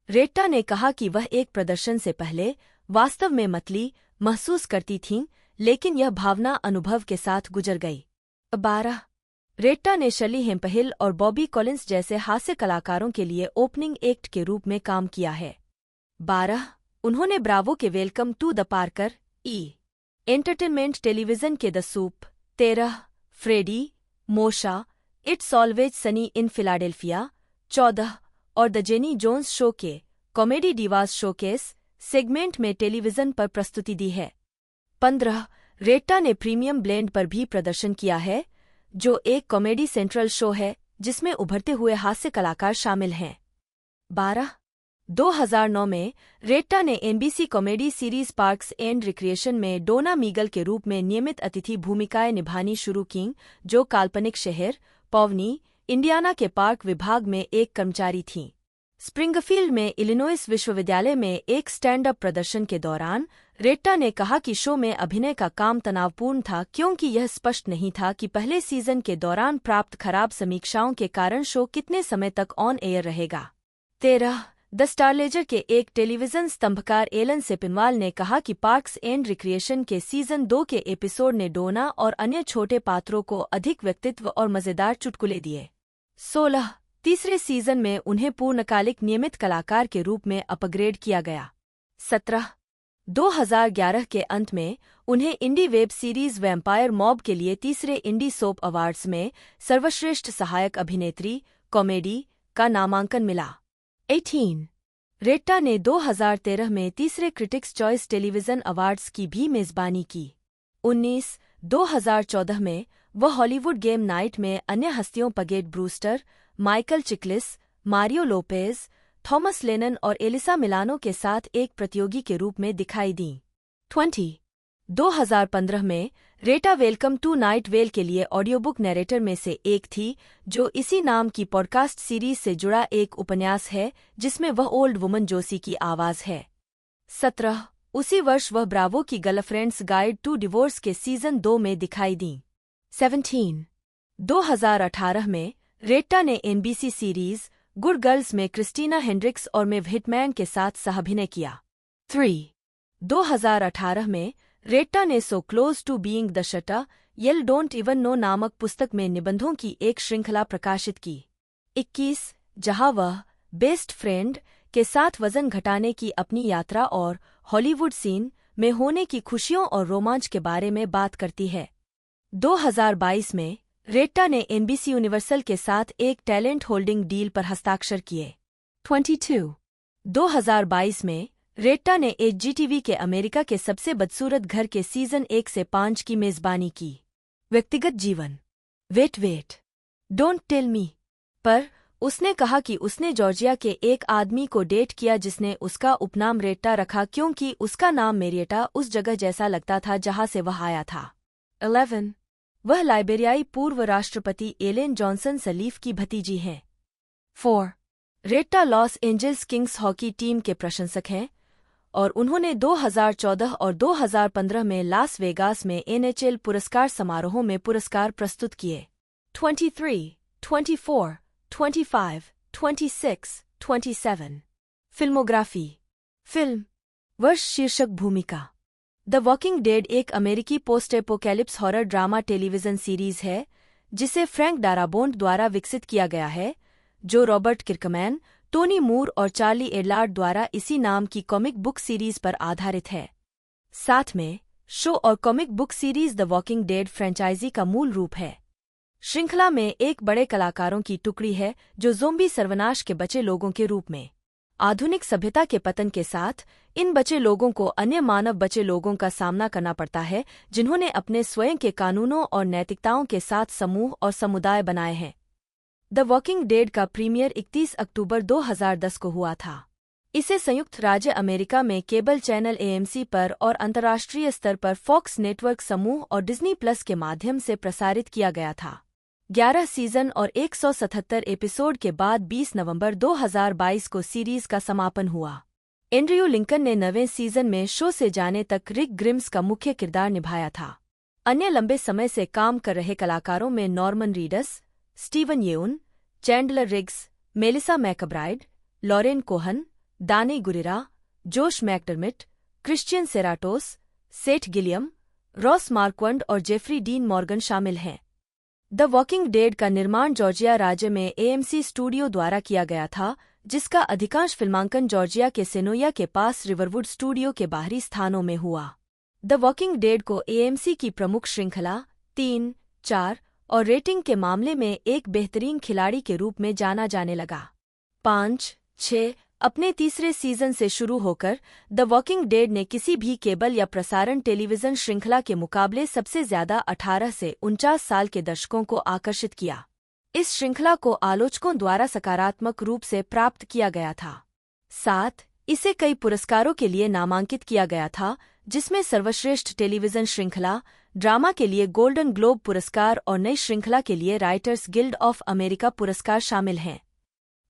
B: रेट्टा ने कहा कि वह एक प्रदर्शन से पहले वास्तव में मतली महसूस करती थीं, लेकिन यह भावना अनुभव के साथ गुजर गई। 12. रेट्टा ने शली हेम्पहिल और बॉबी कॉलिंस जैसे हास्य कलाकारों के लिए ओपनिंग एक्ट के रूप में काम किया है। 12. उन्होंने ब्रावो के welcome to the Parker entertainment television के the soup, 13. Freddie, Moesha, it's always sunny in Philadelphia, 14. और द जेनी जोन्स शो के कॉमेडी डिवास शोकेस सेगमेंट में टेलीविजन पर प्रस्तुति दी है। 15. रेट्टा ने प्रीमियम ब्लेंड पर भी प्रदर्शन किया है, जो एक कॉमेडी सेंट्रल शो है जिसमें उभरते हुए हास्य कलाकार शामिल हैं। 12. 2009 में रेट्टा ने NBC comedy series parks and recreation में डोना मीगल के रूप में नियमित अतिथि भूमिकाएं निभानी शुरू कीं, जो काल्पनिक शहर पॉवनी, इंडियाना के पार्क विभाग में एक कर्मचारी थीं। स्प्रिंगफील्ड में इलिनॉइस विश्वविद्यालय में एक स्टैंड अप प्रदर्शन के दौरान रेट्टा ने कहा कि शो में अभिनय का काम तनावपूर्ण था क्योंकि यह स्पष्ट नहीं था कि पहले सीजन के दौरान प्राप्त खराब समीक्षाओं के कारण शो कितने समय तक ऑन एयर रहेगा। 13. द स्टारलेजर के एक टेलीविजन स्तंभकार एलन सेपिनवाल ने कहा कि पार्क्स एंड रिक्रिएशन के सीजन 2 के एपिसोड ने डोना और अन्य छोटे पात्रों को अधिक व्यक्तित्व और मजेदार चुटकुले दिए। 16. तीसरे सीजन में उन्हें पूर्णकालिक नियमित कलाकार के रूप में अपग्रेड किया गया। 17. 2011 के अंत में उन्हें इंडी वेब सीरीज वैम्पायर मॉब के लिए तीसरे इंडी सोप अवार्ड्स में सर्वश्रेष्ठ सहायक अभिनेत्री कॉमेडी का नामांकन मिला। 18. रेट्टा ने 2013 में तीसरे क्रिटिक्स चॉइस टेलीविजन अवार्ड्स की भी मेजबानी की। 19. 2014 में वह हॉलीवुड गेम नाइट में अन्य हस्तियों Paget Brewster, Michael Chiklis, Mario Lopez, Thomas Lennon और एलिसा मिलानो के साथ एक प्रतियोगी के रूप में दिखाई दीं। 20. 2015 में रेटा वेलकम टू नाइट वेल के लिए ऑडियोबुक नैरेटर में से एक थी, जो इसी नाम की पॉडकास्ट सीरीज से जुड़ा एक उपन्यास है जिसमें वह ओल्ड वुमन जोसी की आवाज है। 17. उसी वर्ष वह ब्रावो की गर्लफ्रेंड्स गाइड टू डिवोर्स के सीजन 2 में दिखाई दीं। 17. 2018 में रेट्टा ने एनबीसी सीरीज गुड गर्ल्स में क्रिस्टीना हेंड्रिक्स और मेव हिटमैन के साथ सहाभिनय किया। 3. 2018 में रेट्टा ने so close to being the shit y'all don't even know नामक पुस्तक में निबंधों की एक श्रृंखला प्रकाशित की। 21. जहां वह बेस्ट फ्रेंड के साथ वजन घटाने की अपनी यात्रा और हॉलीवुड सीन में होने की खुशियों और रोमांच के बारे में बात करती है। 2022 में रेट्टा ने एनबीसी यूनिवर्सल के साथ एक टैलेंट होल्डिंग डील पर हस्ताक्षर किए। 22. 2022 में रेट्टा ने एचजीटीवी के अमेरिका के सबसे बदसूरत घर के सीजन 1 से 5 की मेजबानी की। व्यक्तिगत जीवन। वेट डोंट टेल मी पर उसने कहा कि उसने जॉर्जिया के एक आदमी को डेट किया जिसने उसका उपनाम रेट्टा रखा क्योंकि उसका नाम मेरिएटा उस जगह जैसा लगता था जहां से वह आया था। 11. वह लाइबेरियाई पूर्व राष्ट्रपति एलेन जॉनसन सलीफ की भतीजी हैं। 4. Retta Los Angeles Kings hockey team के प्रशंसक हैं और उन्होंने 2014 और 2015 में लास वेगास में NHL पुरस्कार समारोहों में पुरस्कार प्रस्तुत किए। 23, 24, 25, 26, 27. फिल्मोग्राफी। फिल्म वर्ष शीर्षक भूमिका। द वॉकिंग डेड एक अमेरिकी post apocalypse horror drama television series है जिसे फ्रैंक डाराबोंट द्वारा विकसित किया गया है, जो रॉबर्ट किर्कमैन, टोनी मूर और चार्ली एडलार्ड द्वारा इसी नाम की कॉमिक बुक सीरीज पर आधारित है। साथ में शो और comic book series the walking dead franchise का मूल रूप है। श्रृंखला में एक बड़े कलाकारों की टुकड़ी है जो ज़ोंबी सर्वनाश के बचे लोगों के रूप में। आधुनिक सभ्यता के पतन के साथ इन बचे लोगों को अन्य मानव बचे लोगों का सामना करना पड़ता है जिन्होंने अपने स्वयं के कानूनों और नैतिकताओं के साथ समूह और समुदाय बनाए हैं। द वॉकिंग डेड का प्रीमियर 31 अक्टूबर 2010 को हुआ था। इसे संयुक्त राज्य अमेरिका में केबल चैनल AMC पर और अंतर्राष्ट्रीय स्तर पर फॉक्स नेटवर्क समूह और डिज्नी प्लस के माध्यम से प्रसारित किया गया था। 11 सीजन और 177 एपिसोड के बाद 20 नवंबर 2022 को सीरीज का समापन हुआ। एंड्रयू लिंकन ने 9वें सीजन में शो से जाने तक रिक ग्रिम्स का मुख्य किरदार निभाया था। अन्य लंबे समय से काम कर रहे कलाकारों में Norman Reedus, Steven Yeun, Chandler Riggs, Melissa McBride, Lauren Cohan, Danai Gurira, जोश मैकडर्मिट, क्रिश्चियन सेराटोस, सेठ गिलियम, रॉस मार्क्वंड और जेफरी डीन मॉर्गन शामिल हैं। द वॉकिंग डेड का निर्माण जॉर्जिया राज्य में AMC स्टूडियो द्वारा किया गया था, जिसका अधिकांश फिल्मांकन जॉर्जिया के सेनोया के पास रिवरवुड स्टूडियो के बाहरी स्थानों में हुआ। द वॉकिंग डेड को AMC की प्रमुख श्रृंखला 3, 4 और रेटिंग के मामले में एक बेहतरीन खिलाड़ी के रूप में जाना जाने लगा। 5, 6 अपने तीसरे सीजन से शुरू होकर द वॉकिंग डेड ने किसी भी केबल या प्रसारण टेलीविजन श्रृंखला के मुकाबले सबसे ज्यादा 18 से 49 साल के दर्शकों को आकर्षित किया। इस श्रृंखला को आलोचकों द्वारा सकारात्मक रूप से प्राप्त किया गया था। 7 इसे कई पुरस्कारों के लिए नामांकित किया गया था, जिसमें सर्वश्रेष्ठ टेलीविजन श्रृंखला, ड्रामा के लिए गोल्डन ग्लोब पुरस्कार और नई श्रृंखला के लिए राइटर्स गिल्ड ऑफ अमेरिका पुरस्कार शामिल हैं।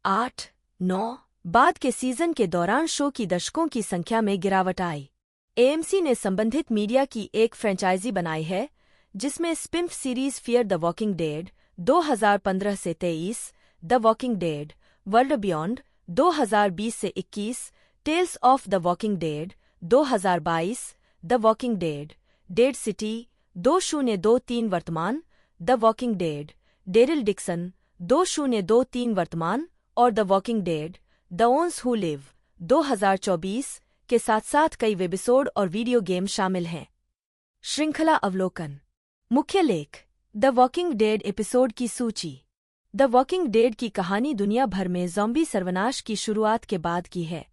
B: 8, 9 बाद के सीजन के दौरान शो की दर्शकों की संख्या में गिरावट आई। AMC ने संबंधित मीडिया की एक फ्रेंचाइजी बनाई है, जिसमें spin series fear the walking dead 2015 से 23, the walking dead world beyond 2020 से 21, tales of the walking dead 2022, the walking dead dead city 2023 वर्तमान, the walking dead Daryl Dixon 2023 वर्तमान और the walking dead the ones who live 2024 के साथ साथ कई वेबिसोड और वीडियो गेम शामिल हैं। श्रृंखला अवलोकन। मुख्य लेख। द वॉकिंग डेड एपिसोड की सूची। द वॉकिंग डेड की कहानी दुनिया भर में ज़ॉम्बी सर्वनाश की शुरुआत के बाद की है।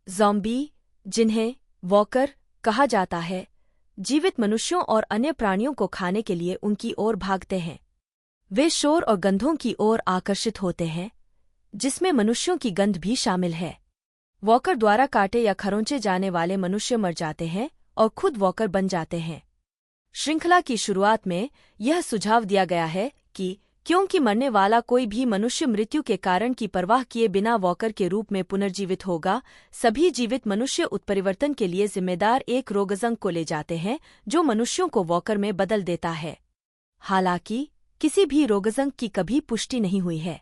B: ज़ॉम्बी, जिन्हें वॉकर कहा जाता है, जीवित मनुष्यों और अन्य प्राणियों को खाने के लिए उनकी ओर भागते हैं। वे शोर और गंधों की ओर आकर्षित होते हैं, जिसमें मनुष्यों की गंध भी शामिल है। वॉकर द्वारा काटे या खरोंचे जाने वाले मनुष्य मर जाते हैं और खुद वॉकर बन जाते हैं। श्रृंखला की शुरुआत में यह सुझाव दिया गया है कि क्योंकि मरने वाला कोई भी मनुष्य मृत्यु के कारण की परवाह किए बिना वॉकर के रूप में पुनर्जीवित होगा, सभी जीवित मनुष्य उत्परिवर्तन के लिए जिम्मेदार एक रोगज़ंक को ले जाते हैं जो मनुष्यों को वॉकर में बदल देता है। हालांकि किसी भी रोगज़ंक की कभी पुष्टि नहीं हुई है।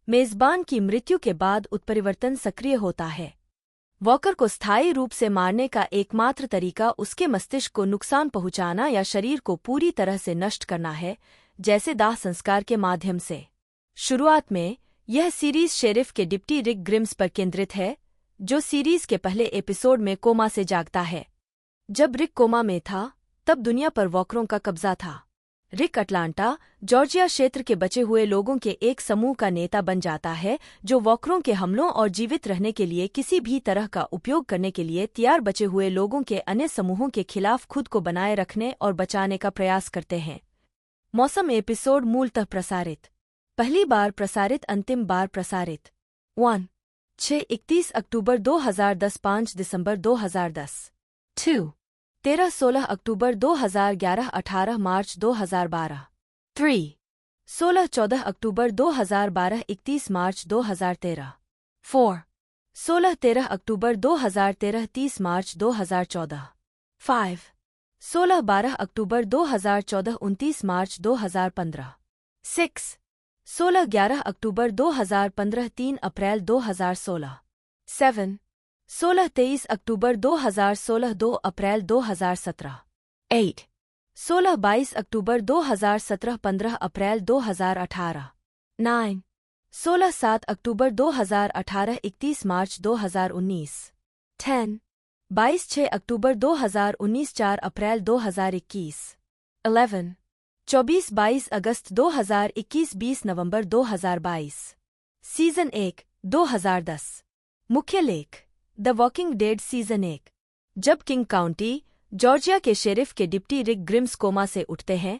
B: मेजबान की मृत्यु के बाद उत्परिवर्तन सक्रिय होता है। वॉकर को स्थायी रूप से मारने का एकमात्र तरीका उसके मस्तिष्क को नुकसान पहुंचाना या शरीर को पूरी तरह से नष्ट करना है, जैसे दाह संस्कार के माध्यम से। शुरुआत में यह सीरीज शेरिफ के डिप्टी रिक ग्रिम्स पर केंद्रित है, जो सीरीज के पहले एपिसोड में कोमा से जागता है। जब रिक कोमा में था, तब दुनिया पर वॉकरों का कब्जा था। रिक अटलांटा, जॉर्जिया क्षेत्र के बचे हुए लोगों के एक समूह का नेता बन जाता है, जो वॉकरों के हमलों और जीवित रहने के लिए किसी भी तरह का उपयोग करने के लिए तैयार बचे हुए लोगों के अन्य समूहों के खिलाफ खुद को बनाए रखने और बचाने का प्रयास करते हैं। मौसम एपिसोड मूलतः प्रसारित पहली बार प्रसारित, अंतिम बार प्रसारित। 1. 6-31 अक्टूबर 2010, 5 दिसंबर 2010। 2. 13-16 अक्टूबर 2011, 18 मार्च 2012। 3. 16-14 अक्टूबर 2012, 31 मार्च 2013। 4. 16-13 अक्टूबर 2013, 30 मार्च 2014। 5. 16-12 अक्टूबर 2014, 29 मार्च 2015। 6. 16-11 अक्टूबर 2015, 3 अप्रैल 2016। 7. 16-23 अक्टूबर 2016, 2 अप्रैल 2017। 8. 16-22 अक्टूबर 2017, 15 अप्रैल 2018। 9. 16-7 अक्टूबर 2018, 31 मार्च 2019। 10. 22-6 अक्टूबर 2019, 4 अप्रैल 2021। 11. 24-22 अगस्त 2021, 20 नवंबर 2022। सीजन 1, 2010। मुख्य लेख: द वॉकिंग डेड सीजन 1। जब किंग काउंटी, जॉर्जिया के शेरिफ के डिप्टी रिक ग्रिम्स कोमा से उठते हैं,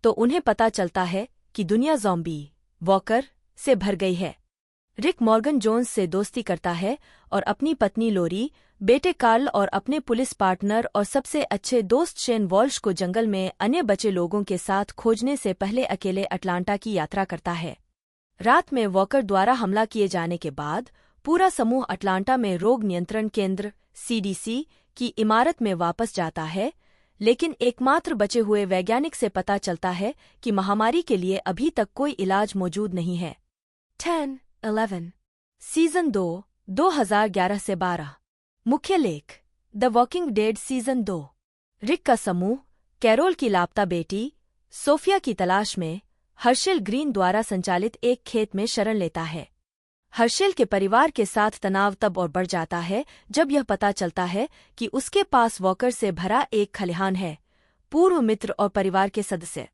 B: तो उन्हें पता चलता है कि दुनिया ज़ॉम्बी वॉकर से भर गई है। रिक मॉर्गन जोन्स से दोस्ती करता है और अपनी पत्नी लोरी, बेटे कार्ल और अपने पुलिस पार्टनर और सबसे अच्छे दोस्त शेन वॉल्श को जंगल में अन्य बचे लोगों के साथ खोजने से पहले अकेले अटलांटा की यात्रा करता है। रात में वॉकर द्वारा हमला किए जाने के बाद पूरा समूह अटलांटा में रोग नियंत्रण केंद्र (CDC) की इमारत में वापस जाता है, लेकिन एकमात्र बचे हुए वैज्ञानिक से पता चलता है कि महामारी के लिए अभी तक कोई इलाज मौजूद नहीं है। 10-11 सीजन 2, 2011 से 12। मुख्य लेख: द वॉकिंग डेड सीजन 2। रिक का समूह कैरोल की लापता बेटी सोफिया की तलाश में हर्शेल ग्रीन द्वारा संचालित एक खेत में शरण लेता है। हर्शेल के परिवार के साथ तनाव तब और बढ़ जाता है जब यह पता चलता है कि उसके पास वॉकर से भरा एक खलिहान है। पूर्व मित्र और परिवार के सदस्य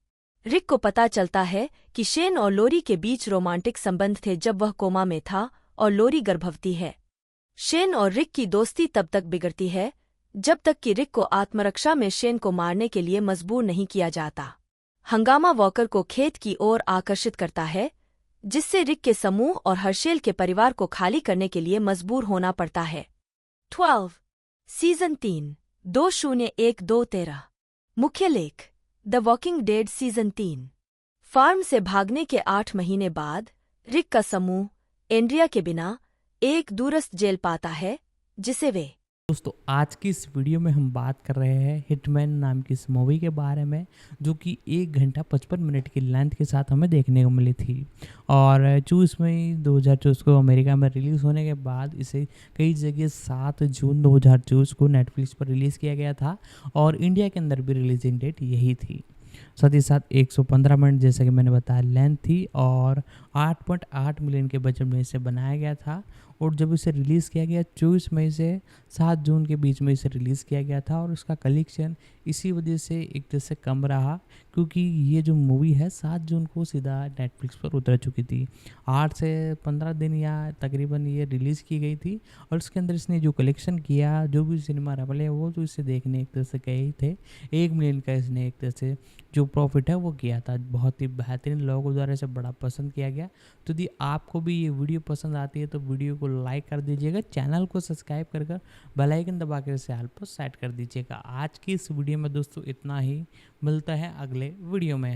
B: रिक को पता चलता है कि शेन और लोरी के बीच रोमांटिक संबंध थे जब वह कोमा में था और लोरी गर्भवती है। शेन और रिक की दोस्ती तब तक बिगड़ती है जब तक कि रिक को आत्मरक्षा में शेन को मारने के लिए मजबूर नहीं किया जाता। हंगामा वॉकर को खेत की ओर आकर्षित करता है, जिससे रिक के समूह और हर्शेल के परिवार को खाली करने के लिए मजबूर होना पड़ता है। 12 सीजन 3, 2012-13। मुख्य लेख: the walking dead season 3। Farm से भागने के 8 महीने बाद रिक का समूह एंड्रिया के बिना एक दूरस्थ जेल पाता है, जिसे वे
A: दोस्तों आज की इस वीडियो में हम बात कर रहे हैं हिटमैन नाम की इस मूवी के बारे में, जो कि 1 घंटा 55 मिनट की लेंथ के साथ हमें देखने को मिली थी। और 24 मई 2024 को अमेरिका में रिलीज़ होने के बाद इसे कई जगह 7 जून 2024 को नेटफ्लिक्स पर रिलीज़ किया गया था और इंडिया के अंदर भी रिलीजिंग डेट यही थी। साथ ही साथ 115 मिनट जैसा कि मैंने बताया लेंथ थी और 8.8 मिलियन के बजट में इसे बनाया गया था। और जब इसे रिलीज़ किया गया 24 मई से 7 जून के बीच में इसे रिलीज़ किया गया था और उसका कलेक्शन इसी वजह से एक तरह से कम रहा, क्योंकि ये जो मूवी है 7 जून को सीधा नेटफ्लिक्स पर उतर चुकी थी। 8 से 15 दिन या तकरीबन ये रिलीज़ की गई थी और उसके अंदर इसने जो कलेक्शन किया, जो भी सिनेमा वाले वो तो इसे देखने एक तरह से गए ही थे। 1 मिलियन का इसने एक तरह से जो प्रॉफिट है वो किया था। बहुत ही बेहतरीन, लोगों द्वारा इसे बड़ा पसंद किया गया। तो यदि आपको भी ये वीडियो पसंद आती है तो वीडियो को लाइक कर दीजिएगा, चैनल को सब्सक्राइब कर बेल आइकन दबा कर इसे ऑल पर सेट कर दीजिएगा। आज की इस वीडियो में दोस्तों इतना ही, मिलता है अगले वीडियो में।